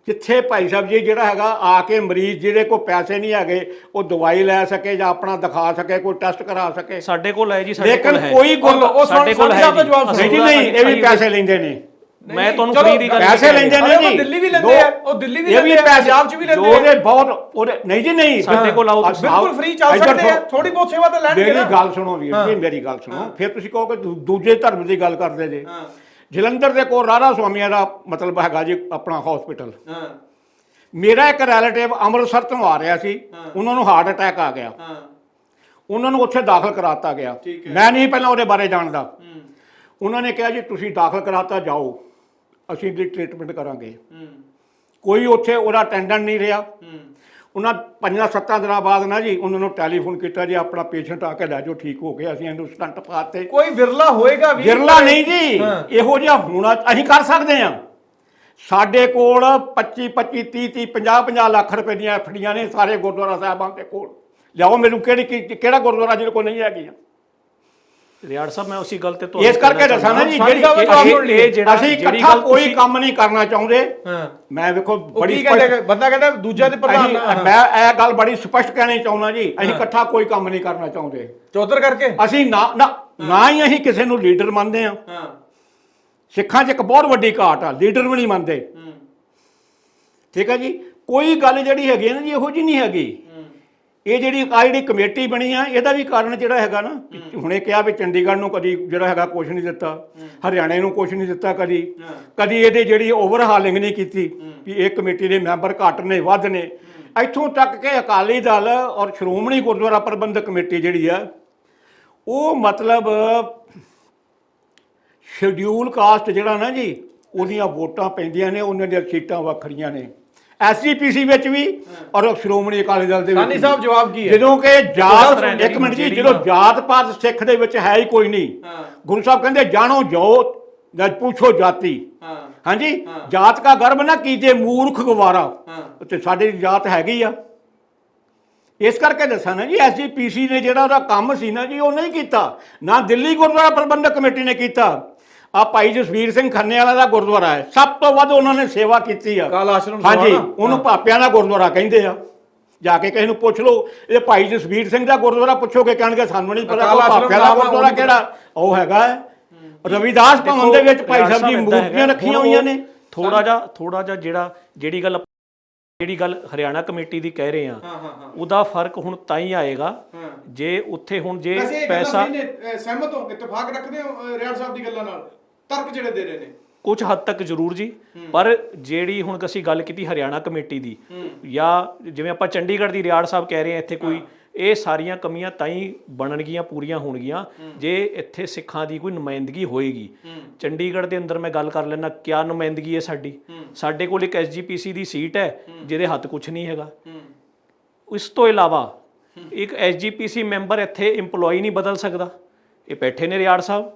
ਜਿੱਥੇ ਭਾਈ ਸਾਹਿਬ ਜੀ ਜਿਹੜਾ ਹੈਗਾ ਆ ਕੇ ਮਰੀਜ਼ ਜਿਹਦੇ ਕੋਲ ਪੈਸੇ ਨਹੀਂ ਹੈਗੇ ਉਹ ਦਵਾਈ ਲੈ ਸਕੇ ਜਾਂ ਆਪਣਾ ਦਿਖਾ ਸਕੇ, ਕੋਈ ਟੈਸਟ ਕਰਾ ਸਕੇ? ਸਾਡੇ ਕੋਲ ਹੈ ਜੀ, ਸਾਡੇ ਕੋਲ ਹੈ। ਲੇਕਿਨ ਕੋਈ ਸਾਡੇ ਕੋਲ ਹੈ ਜੀ, ਨਹੀਂ ਇਹ ਵੀ ਪੈਸੇ ਲੈਂਦੇ ਨੇ। ਮੈਂ ਤੁਹਾਨੂੰ ਫ੍ਰੀ ਦੀ ਗੱਲ ਪੈਸੇ ਲੈਂਦੇ ਨੇ ਜੀ, ਦਿੱਲੀ ਵੀ ਲੈਂਦੇ ਆ, ਉਹ ਦਿੱਲੀ ਵੀ ਲੈਂਦੇ ਆ, ਪੰਜਾਬ 'ਚ ਵੀ ਲੈਂਦੇ ਆ। ਉਹਦੇ ਬਹੁਤ ਉਹਦੇ ਨਹੀਂ ਜੀ, ਨਹੀਂ ਸਾਡੇ ਕੋਲ ਆਓ, ਬਿਲਕੁਲ ਫ੍ਰੀ ਚੱਲ ਸਕਦੇ ਆ, ਥੋੜੀ ਬਹੁਤ ਸੇਵਾ ਤਾਂ ਲੈਣਗੇ। ਮੇਰੀ ਗੱਲ ਸੁਣੋ ਵੀਰ ਜੀ, ਮੇਰੀ ਗੱਲ ਸੁਣੋ, ਫਿਰ ਤੁਸੀਂ ਕਹੋਗੇ ਦੂਜੇ ਧਰਮ ਦੀ ਗੱਲ ਕਰਦੇ ਜੇ। ਜਲੰਧਰ ਦੇ ਕੋਲ ਰਾਧਾ ਸੁਆਮੀਆਂ ਦਾ ਮਤਲਬ ਹੈਗਾ ਜੀ ਆਪਣਾ ਹਸਪੀਟਲ। ਮੇਰਾ ਇੱਕ ਰਿਲੇਟਿਵ ਅੰਮ੍ਰਿਤਸਰ ਤੋਂ ਆ ਰਿਹਾ ਸੀ, ਉਹਨਾਂ ਨੂੰ ਹਾਰਟ ਅਟੈਕ ਆ ਗਿਆ, ਉਹਨਾਂ ਨੂੰ ਉੱਥੇ ਦਾਖਲ ਕਰਾਤਾ ਗਿਆ। ਮੈਂ ਨਹੀਂ ਪਹਿਲਾਂ ਉਹਦੇ ਬਾਰੇ ਜਾਣਦਾ। ਉਹਨਾਂ ਨੇ ਕਿਹਾ ਜੀ ਤੁਸੀਂ ਦਾਖਲ ਕਰਾਤਾ, ਜਾਓ ਅਸੀਂ ਦੀ ਟ੍ਰੀਟਮੈਂਟ ਕਰਾਂਗੇ। ਕੋਈ ਉੱਥੇ ਉਹਦਾ ਅਟੈਂਡੈਂਟ ਨਹੀਂ ਰਿਹਾ। ਉਹਨਾਂ 5-7 ਦਿਨਾਂ ਬਾਅਦ ਨਾ ਜੀ ਉਹਨਾਂ ਨੂੰ ਟੈਲੀਫੋਨ ਕੀਤਾ ਜੀ ਆਪਣਾ ਪੇਸ਼ੈਂਟ ਆ ਕੇ ਲੈ ਜਾਓ, ਠੀਕ ਹੋ ਗਿਆ, ਅਸੀਂ ਇਹਨੂੰ ਸਟੰਟ ਪਾਤੇ। ਕੋਈ ਵਿਰਲਾ ਹੋਏਗਾ ਵੀ, ਵਿਰਲਾ ਨਹੀਂ ਜੀ, ਇਹੋ ਜਿਹਾ ਹੋਣਾ ਅਸੀਂ ਕਰ ਸਕਦੇ ਹਾਂ। ਸਾਡੇ ਕੋਲ 25 30 50 ਲੱਖ ਰੁਪਏ ਦੀਆਂ ਐਫਡੀਆਂ ਨੇ ਸਾਰੇ ਗੁਰਦੁਆਰਾ ਸਾਹਿਬਾਂ ਦੇ ਕੋਲ। ਲਿਆਓ ਮੈਨੂੰ ਕਿਹੜਾ ਗੁਰਦੁਆਰਾ ਜਿਹਦੇ ਕੋਲ ਨਹੀਂ ਹੈਗੀਆਂ? ਰਿਆੜ ਸਾਹਿਬ ਮੈਂ ਉਸੇ ਗੱਲ ਤੇ ਇਸ ਕਰਕੇ ਦੱਸਾਂ ਨਾ ਜੀ, ਅਸੀਂ ਇਕੱਠਾ ਕੋਈ ਕੰਮ ਨਹੀਂ ਕਰਨਾ ਚਾਹੁੰਦੇ। ਮੈਂ ਵੇਖੋ ਬੜੀ ਬੰਦਾ ਕਹਿੰਦਾ ਦੂਜਾ ਦੇ ਪ੍ਰਧਾਨ, ਮੈਂ ਇਹ ਗੱਲ ਬੜੀ ਸਪਸ਼ਟ ਕਹਿਣੀ ਚਾਹੁੰਦਾ ਜੀ, ਅਸੀਂ ਇਕੱਠਾ ਕੋਈ ਕੰਮ ਨਹੀਂ ਕਰਨਾ ਚਾਹੁੰਦੇ। ਚੌਧਰ ਕਰਕੇ ਅਸੀਂ ਨਾ ਹੀ ਅਸੀਂ ਕਿਸੇ ਨੂੰ ਲੀਡਰ ਮੰਨਦੇ ਆ। ਸਿੱਖਾਂ 'ਚ ਇੱਕ ਬਹੁਤ ਵੱਡੀ ਘਾਟ ਆ, ਲੀਡਰ ਵੀ ਨਹੀਂ ਮੰਨਦੇ। ਠੀਕ ਹੈ ਜੀ, ਕੋਈ ਗੱਲ ਜਿਹੜੀ ਹੈਗੀ ਨਾ ਜੀ ਇਹੋ ਜਿਹੀ ਨਹੀਂ ਹੈਗੀ। ਇਹ ਜਿਹੜੀ ਕਮੇਟੀ ਬਣੀ ਆ, ਇਹਦਾ ਵੀ ਕਾਰਨ ਜਿਹੜਾ ਹੈਗਾ ਨਾ, ਹੁਣੇ ਕਿਹਾ ਵੀ ਚੰਡੀਗੜ੍ਹ ਨੂੰ ਕਦੀ ਜਿਹੜਾ ਹੈਗਾ ਕੁਛ ਨਹੀਂ ਦਿੱਤਾ, ਹਰਿਆਣੇ ਨੂੰ ਕੁਛ ਨਹੀਂ ਦਿੱਤਾ, ਕਦੀ ਇਹਦੇ ਜਿਹੜੀ ਓਵਰਹਾਲਿੰਗ ਨਹੀਂ ਕੀਤੀ ਵੀ ਇਹ ਕਮੇਟੀ ਦੇ ਮੈਂਬਰ ਘੱਟ ਨੇ ਵੱਧ ਨੇ। ਇੱਥੋਂ ਤੱਕ ਕਿ ਅਕਾਲੀ ਦਲ ਔਰ ਸ਼੍ਰੋਮਣੀ ਗੁਰਦੁਆਰਾ ਪ੍ਰਬੰਧਕ ਕਮੇਟੀ ਜਿਹੜੀ ਆ ਉਹ ਮਤਲਬ ਸ਼ਡਿਊਲ ਕਾਸਟ ਜਿਹੜਾ ਨਾ ਜੀ, ਉਹਦੀਆਂ ਵੋਟਾਂ ਪੈਂਦੀਆਂ ਨੇ, ਉਹਨਾਂ ਦੀਆਂ ਸੀਟਾਂ ਵੱਖਰੀਆਂ ਨੇ SGPC ਵਿੱਚ ਵੀ ਔਰ ਸ਼੍ਰੋਮਣੀ ਅਕਾਲੀ ਦਲ ਦੇ ਵਿੱਚ। ਸਾਨੀ ਸਾਹਿਬ ਜਵਾਬ ਕੀ ਹੈ? ਜਦੋਂ ਕਿ ਜਾਤ, ਇੱਕ ਮਿੰਟ ਜੀ, ਜਦੋਂ ਜਾਤ ਪਾਤ ਸਿੱਖ ਦੇ ਵਿੱਚ ਹੈ ਹੀ ਕੋਈ ਨਹੀਂ। ਗੁਰੂ ਸਾਹਿਬ ਕਹਿੰਦੇ ਜਾਣੋ ਜੋਤ ਜਾਂ ਪੁੱਛੋ ਜਾਤੀ। ਹਾਂਜੀ, ਜਾਤ ਕਾ ਗਰਭ ਨਾ ਕੀਜੇ ਮੂਰਖ ਗਵਾਰਾ, ਤੇ ਸਾਡੀ ਜਾਤ ਹੈਗੀ ਆ। ਇਸ ਕਰਕੇ ਦੱਸਾਂ ਨਾ ਜੀ, SGPC ਨੇ ਜਿਹੜਾ ਉਹਦਾ ਕੰਮ ਸੀ ਨਾ ਜੀ ਉਹ ਨਹੀਂ ਕੀਤਾ, ਨਾ ਦਿੱਲੀ ਗੁਰਦੁਆਰਾ ਪ੍ਰਬੰਧਕ ਕਮੇਟੀ ਨੇ ਕੀਤਾ। ਆ ਭਾਈ ਜਸਵੀਰ ਸਿੰਘ ਖੰਨੇ ਵਾਲਾ ਦਾ ਗੁਰਦੁਆਰਾ ਹੈ, ਸਭ ਤੋਂ ਵੱਧ ਉਹਨਾਂ ਨੇ ਸੇਵਾ ਕੀਤੀ ਆ। ਹਾਂਜੀ, ਉਹਨੂੰ ਪਾਪਿਆਂ ਦਾ ਗੁਰਦੁਆਰਾ ਕਹਿੰਦੇ ਆ। ਜਾ ਕੇ ਕਿਸੇ ਨੂੰ ਪੁੱਛ ਲਓ, ਇਹ ਭਾਈ ਜਸਵੀਰ ਸਿੰਘ ਦਾ ਗੁਰਦੁਆਰਾ ਪੁੱਛੋਗੇ, ਕਹਿਣਗੇ ਸਾਨੂੰ ਨਹੀਂ ਪਤਾ ਪਾਪਿਆਂ ਦਾ ਗੁਰਦੁਆਰਾ ਕਿਹੜਾ। ਉਹ ਹੈਗਾ ਰਵਿਦਾਸ ਭਵਨ ਦੇ ਵਿੱਚ ਭਾਈ ਸਾਹਿਬ ਦੀ ਮੂਰਤੀਆਂ ਰੱਖੀਆਂ ਹੋਈਆਂ ਨੇ। ਥੋੜਾ ਜਿਹਾ ਜਿਹੜੀ ਗੱਲ ਹਰਿਆਣਾ ਕਮੇਟੀ ਦੀ ਕਹਿ ਰਹੇ ਆ, ਉਹਦਾ ਫਰਕ ਹੁਣ ਤਾਂ ਹੀ ਆਏਗਾ ਜੇ ਉੱਥੇ ਹੁਣ ਜੇ ਪੈਸਾ ਸਹਿਮਤ ਹੋ, ਇਤਫਾਕ ਰੱਖਦੇ ਹੋ ਰਿਆੜ ਸਾਹਿਬ ਦੀ ਗੱਲਾਂ ਨਾਲ, ਤਰਕ ਜਿਹੜੇ ਦੇ ਰਹੇ ਨੇ ਕੁਝ ਹੱਦ ਤੱਕ ਜ਼ਰੂਰ ਜੀ। ਪਰ ਜਿਹੜੀ ਹੁਣ ਅਸੀਂ ਗੱਲ ਕੀਤੀ ਹਰਿਆਣਾ ਕਮੇਟੀ ਦੀ, ਜਾਂ ਜਿਵੇਂ ਆਪਾਂ ਚੰਡੀਗੜ੍ਹ ਦੀ ਰਿਆੜ ਸਾਹਿਬ ਕਹਿ ਰਹੇ ਆ, ਇੱਥੇ ਕੋਈ ਇਹ ਸਾਰੀਆਂ ਕਮੀਆਂ ਤਾਂ ਹੀ ਬਣਨਗੀਆਂ, ਪੂਰੀਆਂ ਹੋਣਗੀਆਂ ਜੇ ਇੱਥੇ ਸਿੱਖਾਂ ਦੀ ਕੋਈ ਨੁਮਾਇੰਦਗੀ ਹੋਏਗੀ। ਚੰਡੀਗੜ੍ਹ ਦੇ ਅੰਦਰ ਮੈਂ ਗੱਲ ਕਰ ਲੈਣਾ, ਕਿਆ ਨੁਮਾਇੰਦਗੀ ਹੈ ਸਾਡੀ? ਸਾਡੇ ਕੋਲ ਇੱਕ SGPC ਦੀ ਸੀਟ ਹੈ ਜਿਹਦੇ ਹੱਥ ਕੁਝ ਨਹੀਂ ਹੈਗਾ। ਇਸ ਤੋਂ ਇਲਾਵਾ ਇੱਕ SGPC ਮੈਂਬਰ ਇੱਥੇ EMPLOYE ਨਹੀਂ ਬਦਲ ਸਕਦਾ। ਇਹ ਬੈਠੇ ਨੇ ਰਿਆੜ ਸਾਹਿਬ,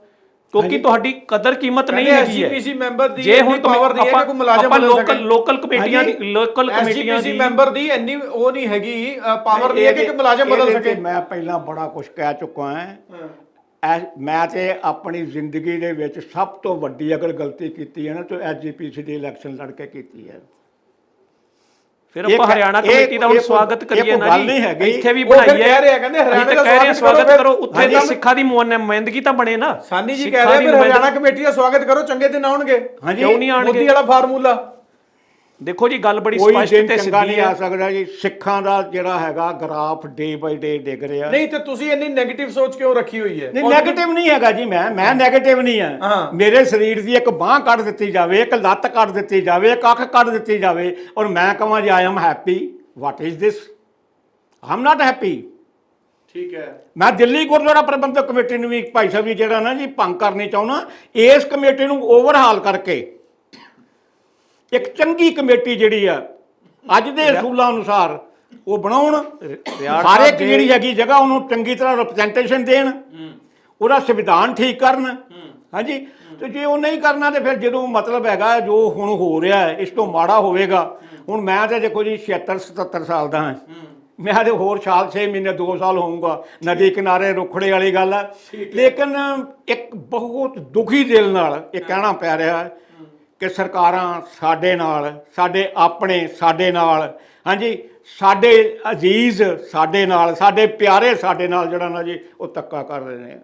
ਕਿਉਂਕਿ ਤੁਹਾਡੀ ਕਦਰ ਕੀਮਤ ਨਹੀਂ ਹੈਗੀ ਹੈ। SGPC ਮੈਂਬਰ ਦੀ ਜੇ ਹੁਣ ਪਾਵਰ ਨਹੀਂ ਹੈ ਕਿ ਕੋਈ ਮੁਲਾਜ਼ਮ ਬਦਲ ਸਕੇ। ਲੋਕਲ ਕਮੇਟੀਆਂ ਦੀ SGPC ਮੈਂਬਰ ਦੀ ਇੰਨੀ ਉਹ ਨਹੀਂ ਹੈਗੀ, ਪਾਵਰ ਨਹੀਂ ਹੈ ਕਿ ਮੁਲਾਜ਼ਮ ਬਦਲ ਸਕੇ। ਮੈਂ ਪਹਿਲਾਂ ਬੜਾ ਕੁਝ ਕਹਿ ਚੁੱਕਾ ਹਾਂ। ਮੈਂ ਤੇ ਆਪਣੀ ਜ਼ਿੰਦਗੀ ਦੇ ਵਿੱਚ ਸਭ ਤੋਂ ਵੱਡੀ ਅਗਰ ਗਲਤੀ ਕੀਤੀ ਹੈ ਨਾ ਤਾਂ SGPC ਦੀ ਇਲੈਕਸ਼ਨ ਲੜ ਕੇ ਕੀਤੀ ਹੈ। ਫਿਰ ਆਪਾਂ ਹਰਿਆਣਾ ਕਮੇਟੀ ਦਾ ਹੁਣ ਸਵਾਗਤ ਕਰੀਏ ਨਾ ਜੀ, ਇੱਥੇ ਵੀ ਉਹ ਫਿਰ ਬਣਾਈਏ। ਕਹਿ ਰਹੇ ਆ, ਕਹਿੰਦੇ ਹਰਿਆਣਾ ਦਾ ਕਹਿ ਰਹੇ ਸਵਾਗਤ ਕਰੋ, ਉੱਥੇ ਤਾਂ ਤਾਂ ਸਿੱਖਾਂ ਦੀ ਨੁਮਾਇੰਦਗੀ ਤਾਂ ਬਣੇ ਨਾ। ਸਾਨੀ ਜੀ ਕਹਿ ਰਹੇ ਫਿਰ ਹਰਿਆਣਾ ਕਮੇਟੀ ਦਾ ਸਵਾਗਤ ਕਰੋ, ਚੰਗੇ ਦਿਨ ਆਉਣਗੇ। ਕਿਉਂ ਨਹੀਂ ਆਉਣਗੇ? ਮੋਦੀ ਵਾਲਾ ਫਾਰਮੂਲਾ ਦੇਖੋ ਜੀ, ਗੱਲ ਬੜੀ ਕੋਈ ਸਪਸ਼ਟ ਦਿਨ ਤੇ ਚੰਗਾ ਸਿੱਧੀ ਨਹੀਂ ਆ ਹੈ। ਸਕਦਾ ਜੀ। ਸਿੱਖਾਂ ਦਾ ਜਿਹੜਾ ਹੈਗਾ ਗ੍ਰਾਫ ਡੇ ਬਾਈ ਡੇ ਡਿੱਗ ਰਿਹਾ। ਨਹੀਂ ਤੇ ਤੁਸੀਂ ਇੰਨੀ 네ਗੇਟਿਵ ਸੋਚ ਕਿਉਂ ਰੱਖੀ ਹੋਈ ਹੈ? ਨਹੀਂ, ਨੈਗੇਟਿਵ ਨਹੀਂ ਹੈਗਾ ਜੀ। ਮੈਂ ਨੈਗੇਟਿਵ ਨਹੀਂ ਆ। ਹਾਂ। ਮੇਰੇ ਸਰੀਰ ਦੀ ਇੱਕ ਬਾਹ ਕੱਢ ਦਿੱਤੀ ਜਾਵੇ, ਇੱਕ ਲੱਤ ਕੱਢ ਦਿੱਤੀ ਜਾਵੇ, ਇੱਕ ਅੱਖ ਕੱਢ ਦਿੱਤੀ ਜਾਵੇ, ਔਰ ਮੈਂ ਕਹਾਂ ਜੀ I am happy. What is this? I am not happy. ਠੀਕ ਹੈ। ਮੈਂ ਦਿੱਲੀ ਗੁਰਦੁਆਰਾ ਪ੍ਰਬੰਧਕ ਕਮੇਟੀ ਨੂੰ ਵੀ ਭਾਈ ਸਾਹਿਬ ਜੀ ਜਿਹੜਾ ਨਾ ਜੀ ਭੰਗ ਕਰਨੀ ਚਾਹੁੰਦਾ। ਇਸ ਕਮੇਟੀ ਨੂੰ ਓਵਰਹਾਲ ਕਰਕੇ ਇੱਕ ਚੰਗੀ ਕਮੇਟੀ ਜਿਹੜੀ ਆ ਅੱਜ ਦੇ ਅਸੂਲਾਂ ਅਨੁਸਾਰ ਉਹ ਬਣਾਉਣ। ਹਰ ਇੱਕ ਜਿਹੜੀ ਹੈਗੀ ਜਗ੍ਹਾ ਉਹਨੂੰ ਚੰਗੀ ਤਰ੍ਹਾਂ ਰਿਪਰੈਜ਼ੈਂਟੇਸ਼ਨ ਦੇਣ, ਉਹਦਾ ਸੰਵਿਧਾਨ ਠੀਕ ਕਰਨ। ਹਾਂਜੀ, ਤੇ ਜੇ ਉਹ ਨਹੀਂ ਕਰਨਾ ਤੇ ਫਿਰ ਜਦੋਂ ਮਤਲਬ ਹੈਗਾ ਜੋ ਹੁਣ ਹੋ ਰਿਹਾ ਹੈ ਇਸ ਤੋਂ ਮਾੜਾ ਹੋਵੇਗਾ। ਹੁਣ ਮੈਂ ਤਾਂ ਦੇਖੋ ਜੀ 76-77 ਸਾਲ ਦਾ ਹਾਂ। ਮੈਂ ਤੇ ਹੋਰ ਸਾਲ 6 ਮਹੀਨੇ 2 ਸਾਲ ਹੋਊਗਾ। ਨਦੀ ਕਿਨਾਰੇ ਰੁੱਖੜੇ ਵਾਲੀ ਗੱਲ ਹੈ, ਲੇਕਿਨ ਇੱਕ ਬਹੁਤ ਦੁਖੀ ਦਿਲ ਨਾਲ ਇਹ ਕਹਿਣਾ ਪੈ ਰਿਹਾ ਹੈ ਕਿ ਸਰਕਾਰਾਂ ਸਾਡੇ ਨਾਲ, ਸਾਡੇ ਆਪਣੇ ਸਾਡੇ ਨਾਲ, ਹਾਂਜੀ ਸਾਡੇ ਅਜ਼ੀਜ਼ ਸਾਡੇ ਨਾਲ, ਸਾਡੇ ਪਿਆਰੇ ਸਾਡੇ ਨਾਲ ਜਿਹੜਾ ਨਾ ਜੀ ਉਹ ਧੱਕਾ ਕਰ ਰਹੇ ਨੇ।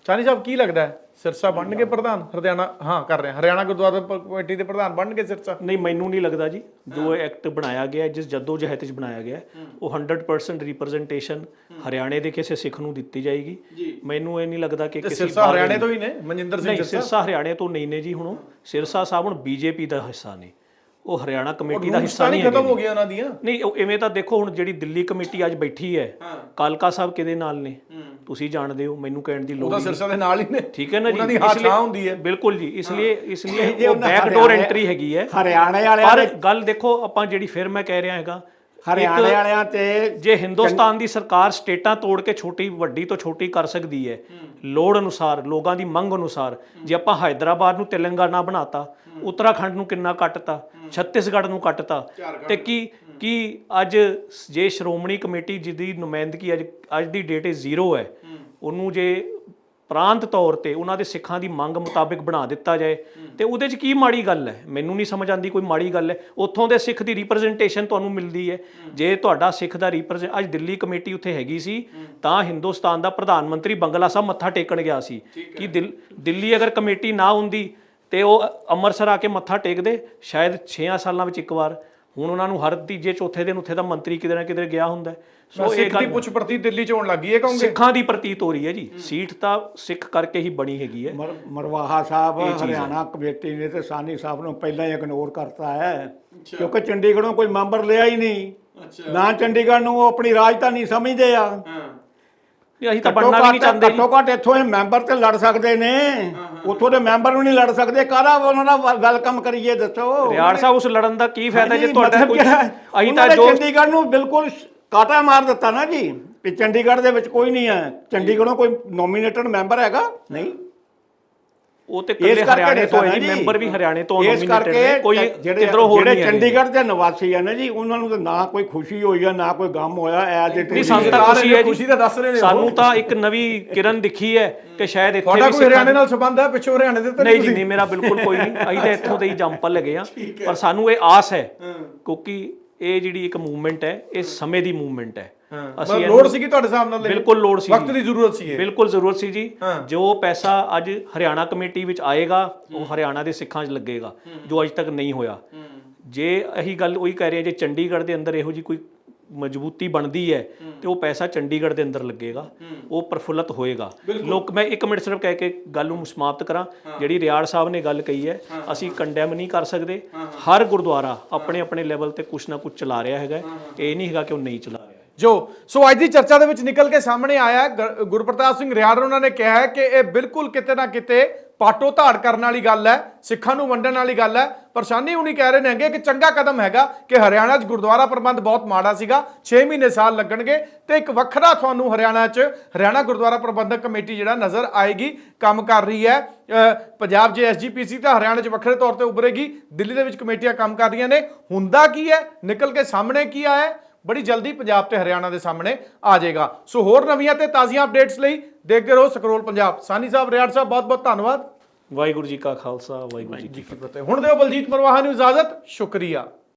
ਸਾਨੀ ਸਾਹਿਬ ਕੀ ਲੱਗਦਾ ਹੈ ਸਿਰਸਾ ਬਣਨਗੇ ਪ੍ਰਧਾਨ ਹਰਿਆਣਾ? ਹਾਂ ਕਰ ਰਹੇ ਹਰਿਆਣਾ ਗੁਰਦੁਆਰਾ ਕਮੇਟੀ ਦੇ ਪ੍ਰਧਾਨ ਬਣਨਗੇ ਸਿਰਸਾ? ਨਹੀਂ, ਮੈਨੂੰ ਨਹੀਂ ਲੱਗਦਾ ਜੀ। ਜੋ ਐਕਟ ਬਣਾਇਆ ਗਿਆ, ਜਿਸ ਜਦੋਜਹਿਦ 'ਚ ਬਣਾਇਆ ਗਿਆ, ਉਹ 100% ਰਿਪਰੈਜ਼ੈਂਟੇਸ਼ਨ ਹਰਿਆਣੇ ਦੇ ਕਿਸੇ ਸਿੱਖ ਨੂੰ ਦਿੱਤੀ ਜਾਏਗੀ। ਮੈਨੂੰ ਇਹ ਨਹੀਂ ਲੱਗਦਾ ਕਿ ਕਿਸੇ ਸਿਰਸਾ ਹਰਿਆਣੇ ਤੋਂ ਹੀ ਨੇ। ਮਨਜਿੰਦਰ ਸਿੰਘ ਸਿਰਸਾ ਹਰਿਆਣੇ ਤੋਂ ਨਹੀਂ ਨੇ ਜੀ। ਹੁਣ ਸਿਰਸਾ ਸਾਹਿਬ ਹੁਣ ਬੀਜੇਪੀ ਦਾ ਹਿੱਸਾ ਨੇ, ਉਹ ਹਰਿਆਣਾ ਕਮੇਟੀ ਦਾ ਹਿੱਸਾ ਨਹੀਂ ਖਤਮ ਹੋ ਗਿਆ ਉਹਨਾਂ ਦੀਆਂ। ਨਹੀਂ, ਇਵੇਂ ਤਾਂ ਦੇਖੋ ਹੁਣ ਜਿਹੜੀ ਦਿੱਲੀ ਕਮੇਟੀ ਅੱਜ ਬੈਠੀ ਹੈ, ਕਾਲਕਾ ਸਾਹਿਬ ਕਿਹਦੇ ਨਾਲ ਨੇ ਤੁਸੀਂ ਜਾਣਦੇ ਹੋ, ਮੈਨੂੰ ਕਹਿਣ ਦੀ ਲੋੜ ਨਹੀਂ। ਸਿਰਸਾ ਦੇ ਨਾਲ ਹੀ ਨੇ, ਠੀਕ ਹੈ ਨਾ ਜੀ। ਉਹਨਾਂ ਦੀ ਹਾਥਾ ਹੁੰਦੀ ਹੈ। ਬਿਲਕੁਲ ਜੀ। ਇਸ ਲਈ ਉਹ ਬੈਕਡੋਰ ਐਂਟਰੀ ਹੈਗੀ ਹੈ ਹਰਿਆਣੇ ਵਾਲਿਆਂ ਪਰ ਗੱਲ ਦੇਖੋ ਆਪਾਂ ਜਿਹੜੀ ਫਿਰ ਮੈਂ ਕਹਿ ਰਿਹਾ ਹੈਗਾ, ਹਰਿਆਣੇ ਵਾਲਿਆਂ ਤੇ ਜੇ ਹਿੰਦੁਸਤਾਨ ਦੀ ਸਰਕਾਰ ਸਟੇਟਾਂ ਤੋੜ ਕੇ ਛੋਟੀ ਵੱਡੀ ਤੋਂ ਛੋਟੀ ਕਰ ਸਕਦੀ ਹੈ ਲੋੜ ਅਨੁਸਾਰ, ਲੋਕਾਂ ਦੀ ਮੰਗ ਅਨੁਸਾਰ, ਜੇ ਆਪਾਂ ਹੈਦਰਾਬਾਦ ਨੂੰ ਤੇਲੰਗਾਨਾ ਬਣਾਤਾ, ਉੱਤਰਾਖੰਡ ਨੂੰ ਕਿੰਨਾ ਕੱਟਤਾ, ਛੱਤੀਸਗੜ੍ਹ ਨੂੰ ਕੱਟਤਾ, ਤੇ ਕੀ ਅੱਜ ਜੇ ਸ਼੍ਰੋਮਣੀ ਕਮੇਟੀ ਜਿਹਦੀ ਨੁਮਾਇੰਦਗੀ ਅੱਜ ਦੀ ਡੇਟ 0 ਹੈ, ਉਹਨੂੰ ਜੇ ਪ੍ਰਾਂਤ ਤੌਰ ਤੇ ਉਹਨਾਂ ਦੇ ਸਿੱਖਾਂ ਦੀ ਮੰਗ ਮੁਤਾਬਿਕ ਬਣਾ ਦਿੱਤਾ ਜਾਏ ਤੇ ਉਹਦੇ 'ਚ ਕੀ ਮਾੜੀ ਗੱਲ ਹੈ? ਮੈਨੂੰ ਨਹੀਂ ਸਮਝ ਆਉਂਦੀ ਕੋਈ ਮਾੜੀ ਗੱਲ ਹੈ। ਉੱਥੋਂ ਦੇ ਸਿੱਖ ਦੀ ਰਿਪਰੈਜ਼ੈਂਟੇਸ਼ਨ ਤੁਹਾਨੂੰ ਮਿਲਦੀ ਹੈ। ਜੇ ਤੁਹਾਡਾ ਸਿੱਖ ਦਾ ਅੱਜ ਦਿੱਲੀ ਕਮੇਟੀ ਉੱਥੇ ਹੈਗੀ ਸੀ ਤਾਂ ਹਿੰਦੁਸਤਾਨ ਦਾ ਪ੍ਰਧਾਨ ਮੰਤਰੀ ਬੰਗਲਾ ਸਾਹਿਬ ਮੱਥਾ ਟੇਕਣ ਗਿਆ ਸੀ ਕਿ ਦਿੱਲੀ ਅਗਰ ਕਮੇਟੀ ਨਾ ਹੁੰਦੀ ਤੇ ਉਹ ਅੰਮ੍ਰਿਤਸਰ ਆ ਕੇ ਮੱਥਾ ਟੇਕਦੇ ਸ਼ਾਇਦ 6 ਸਾਲਾਂ ਵਿੱਚ ਇੱਕ ਵਾਰ। ਹੁਣ ਉਹਨਾਂ ਨੂੰ ਹਰ ਤੀਜੇ ਚੌਥੇ ਦਿਨ ਉੱਥੇ ਦਾ ਮੰਤਰੀ ਕਿਤੇ ਨਾ ਕਿਤੇ ਗਿਆ ਹੁੰਦਾ। ਸੋ ਇਹ ਗੱਲ ਪੁੱਛ ਪ੍ਰਤੀ ਦਿੱਲੀ ਚ ਹੋਣ ਲੱਗੀ ਹੈ ਕਹੋਗੇ? ਸਿੱਖਾਂ ਦੀ ਪ੍ਰਤੀਤ ਹੋ ਰਹੀ ਹੈ ਜੀ। ਸੀਟ ਤਾਂ ਸਿੱਖ ਕਰਕੇ ਹੀ ਬਣੀ ਹੈਗੀ ਹੈ। ਮਰਵਾਹਾ ਸਾਹਿਬ ਹਰਿਆਣਾ ਕਮੇਟੀ ਨੇ ਤੇ ਸਾਨੀ ਸਾਹਿਬ ਨੂੰ ਪਹਿਲਾਂ ਹੀ ਇਗਨੋਰ ਕਰਤਾ ਹੈ, ਕਿਉਂਕਿ ਚੰਡੀਗੜ੍ਹੋਂ ਕੋਈ ਮੈਂਬਰ ਲਿਆ ਹੀ ਨਹੀਂ ਨਾ। ਚੰਡੀਗੜ੍ਹ ਨੂੰ ਉਹ ਆਪਣੀ ਰਾਜਧਾਨੀ ਸਮਝਦੇ ਆ। ਅਸੀਂ ਤਾਂ ਬਣਨਾ ਵੀ ਨਹੀਂ ਚਾਹੁੰਦੇ। ਘੱਟੋ ਘੱਟ ਇੱਥੋਂ ਇਹ ਮੈਂਬਰ ਤੇ ਲੜ ਸਕਦੇ ਨੇ, ਉੱਥੋਂ ਦੇ ਮੈਂਬਰ ਨੂੰ ਨਹੀਂ ਲੜ ਸਕਦੇ। ਕਾਹਦਾ ਉਹਨਾਂ ਦਾ ਵੈਲਕਮ ਕਰੀਏ ਦੱਸੋ? ਰਿਆੜ ਸਾਹਿਬ ਉਸ ਲੜਨ ਦਾ ਕੀ ਫਾਇਦਾ ਜੇ ਤੁਹਾਡਾ ਕੋਈ? ਅਸੀਂ ਤਾਂ ਚੰਡੀਗੜ੍ਹ ਨੂੰ ਬਿਲਕੁਲ ਕਾਟਾ ਮਾਰ ਦਿੱਤਾ ਨਾ ਜੀ ਕਿ ਚੰਡੀਗੜ੍ਹ ਦੇ ਵਿੱਚ ਕੋਈ ਨਹੀਂ ਹੈ। ਚੰਡੀਗੜ੍ਹੋਂ ਕੋਈ ਨੋਮੀਨੇਟਡ ਮੈਂਬਰ ਹੈਗਾ ਨਹੀਂ। ਉਹ ਤੇ ਕੱਲੇ ਹਰਿਆਣੇ ਤੋਂ ਹੀ ਮੈਂਬਰ ਵੀ ਹਰਿਆਣੇ ਤੋਂ ਨੋਮੀਨੇਟਡ ਨੇ, ਕੋਈ ਕਿਧਰੋਂ ਹੋਰ ਨਹੀਂ ਹੈ। ਜਿਹੜੇ ਚੰਡੀਗੜ੍ਹ ਦੇ ਨਿਵਾਸੀ ਆ ਨਾ ਜੀ, ਉਹਨਾਂ ਨੂੰ ਤਾਂ ਨਾ ਕੋਈ ਖੁਸ਼ੀ ਹੋਈ ਆ ਨਾ ਕੋਈ ਗਮ ਹੋਇਆ। ਨਹੀਂ, ਸਾਨੂੰ ਤਾਂ ਖੁਸ਼ੀ ਹੈ ਖੁਸ਼ੀ ਤਾਂ ਦੱਸ ਰਹੇ ਨੇ। ਸਾਨੂੰ ਤਾਂ ਇੱਕ ਨਵੀਂ ਕਿਰਨ ਦਿਖੀ ਹੈ ਕਿ ਸ਼ਾਇਦ ਇੱਥੇ ਵੀ ਕੋਈ ਹਰਿਆਣੇ ਨਾਲ ਸੰਬੰਧ ਹੈ, ਪਿੱਛੋਂ ਹਰਿਆਣੇ ਦੇ ਤਾਂ ਨਹੀਂ ਜੀ, ਨਹੀਂ, ਮੇਰਾ ਬਿਲਕੁਲ ਕੋਈ ਨਹੀਂ। ਅਸੀਂ ਤਾਂ ਇੱਥੋਂ ਦੇ ਹੀ ਜੰਪਲ ਲੱਗੇ ਆ। ਪਰ ਸਾਨੂੰ ਇਹ ਆਸ ਹੈ ਕਿਉਂਕਿ ਇਹ ਜਿਹੜੀ ਇੱਕ ਮੂਵਮੈਂਟ ਹੈ ਇਹ ਸਮੇਂ ਦੀ ਮੂਵਮੈਂਟ ਹੈ। ਅਸੀਂ ਲੋੜ ਸੀ ਕਿ ਤੁਹਾਡੇ ਸਾਹਮਣੇ ਬਿਲਕੁਲ ਲੋੜ ਸੀ, ਵਕਤ ਦੀ ਜ਼ਰੂਰਤ ਸੀ, ਬਿਲਕੁਲ ਜ਼ਰੂਰਤ ਸੀ ਜੀ। ਜੋ ਪੈਸਾ ਅੱਜ ਹਰਿਆਣਾ ਕਮੇਟੀ ਵਿੱਚ ਆਏਗਾ ਉਹ ਹਰਿਆਣਾ ਦੇ ਸਿੱਖਾਂ 'ਚ ਲੱਗੇਗਾ, ਜੋ ਅੱਜ ਤੱਕ ਨਹੀਂ ਹੋਇਆ। ਜੇ ਇਹੀ ਗੱਲ ਉਹੀ ਕਹਿ ਰਹੇ ਜੇ ਚੰਡੀਗੜ੍ਹ ਦੇ ਅੰਦਰ ਇਹੋ ਜੀ ਕੋਈ ਮਜ਼ਬੂਤੀ ਬਣਦੀ ਹੈ ਤੇ ਉਹ ਪੈਸਾ ਚੰਡੀਗੜ੍ਹ ਦੇ ਅੰਦਰ ਲੱਗੇਗਾ, ਉਹ ਪ੍ਰਫੁੱਲਤ ਹੋਏਗਾ। ਲੋਕ ਮੈਂ 1 ਮਿੰਟ ਸਿਰਫ ਕਹਿ ਕੇ ਗੱਲ ਨੂੰ ਸਮਾਪਤ ਕਰਾਂ। ਜਿਹੜੀ ਰਿਆੜ ਸਾਹਿਬ ਨੇ ਗੱਲ ਕਹੀ ਹੈ ਅਸੀਂ ਕੰਡੈਮ ਨਹੀਂ ਕਰ ਸਕਦੇ। ਹਰ ਗੁਰਦੁਆਰਾ ਆਪਣੇ ਆਪਣੇ ਲੈਵਲ ਤੇ ਕੁਛ ਨਾ ਕੁਛ ਚਲਾ ਰਿਹਾ ਹੈਗਾ। ਇਹ ਨਹੀਂ ਹੈਗਾ ਕਿ ਉਹ ਨਹੀਂ ਚਲਾ ਰਿਹਾ। ਸੋ ਅੱਜ ਦੀ ਚਰਚਾ ਦੇ ਵਿੱਚ ਨਿਕਲ ਕੇ ਸਾਹਮਣੇ ਆਇਆ ਗੁਰਪ੍ਰਤਾਪ ਸਿੰਘ ਰਿਆੜ ਉਹਨਾਂ ਨੇ ਕਿਹਾ ਹੈ ਕਿ ਇਹ ਬਿਲਕੁਲ ਕਿਤੇ ਨਾ ਕਿਤੇ ਪਾਟੋ ਧਾੜ ਕਰਨ ਵਾਲੀ ਗੱਲ ਹੈ, ਸਿੱਖਾਂ ਨੂੰ ਵੰਡਣ ਵਾਲੀ ਗੱਲ ਹੈ। ਪਰੇਸ਼ਾਨੀ ਹੁਣੀ ਕਹਿ ਰਹੇ ਨੇ ਕਿ ਚੰਗਾ ਕਦਮ ਹੈਗਾ ਕਿ ਹਰਿਆਣਾ 'ਚ ਗੁਰਦੁਆਰਾ ਪ੍ਰਬੰਧ ਬਹੁਤ ਮਾੜਾ ਸੀਗਾ, 6 ਮਹੀਨੇ ਸਾਲ ਲੱਗਣਗੇ ਤੇ ਇੱਕ ਵੱਖਰਾ ਤੁਹਾਨੂੰ ਹਰਿਆਣਾ 'ਚ ਹਰਿਆਣਾ ਗੁਰਦੁਆਰਾ ਪ੍ਰਬੰਧਕ ਕਮੇਟੀ ਜਿਹੜਾ ਨਜ਼ਰ ਆਏਗੀ, ਕੰਮ ਕਰ ਰਹੀ ਹੈ। ਪੰਜਾਬ ਜੇ SGPC ਤਾਂ ਹਰਿਆਣਾ 'ਚ ਵੱਖਰੇ ਤੌਰ ਤੇ ਉੱਭਰੇਗੀ, ਦਿੱਲੀ ਦੇ ਵਿੱਚ ਕਮੇਟੀਆਂ ਕੰਮ ਕਰ ਰਹੀਆਂ ਨੇ। ਹੁੰਦਾ ਕੀ ਹੈ, ਨਿਕਲ ਕੇ ਸਾਹਮਣੇ ਕੀ ਆਇਆ, ਬੜੀ ਜਲਦੀ ਪੰਜਾਬ ਤੇ ਹਰਿਆਣਾ ਦੇ ਸਾਹਮਣੇ ਆ ਜਾਏਗਾ। ਸੋ ਹੋਰ ਨਵੀਆਂ ਤੇ ਤਾਜ਼ੀਆਂ ਅਪਡੇਟਸ ਲਈ ਦੇਖਦੇ ਰਹੋ ਸਕਰੋਲ ਪੰਜਾਬ। ਸਾਨੀ ਸਾਹਿਬ, ਰਿਆੜ ਸਾਹਿਬ, ਬਹੁਤ ਬਹੁਤ ਧੰਨਵਾਦ। ਵਾਹਿਗੁਰੂ ਜੀ ਕਾ ਖਾਲਸਾ, ਵਾਹਿਗੁਰੂ ਜੀ ਕੀ ਫਤਿਹ। ਹੁਣ ਦਿਓ ਬਲਜੀਤ ਮਰਵਾਹਾ ਨੂੰ ਇਜਾਜ਼ਤ। ਸ਼ੁਕਰੀਆ।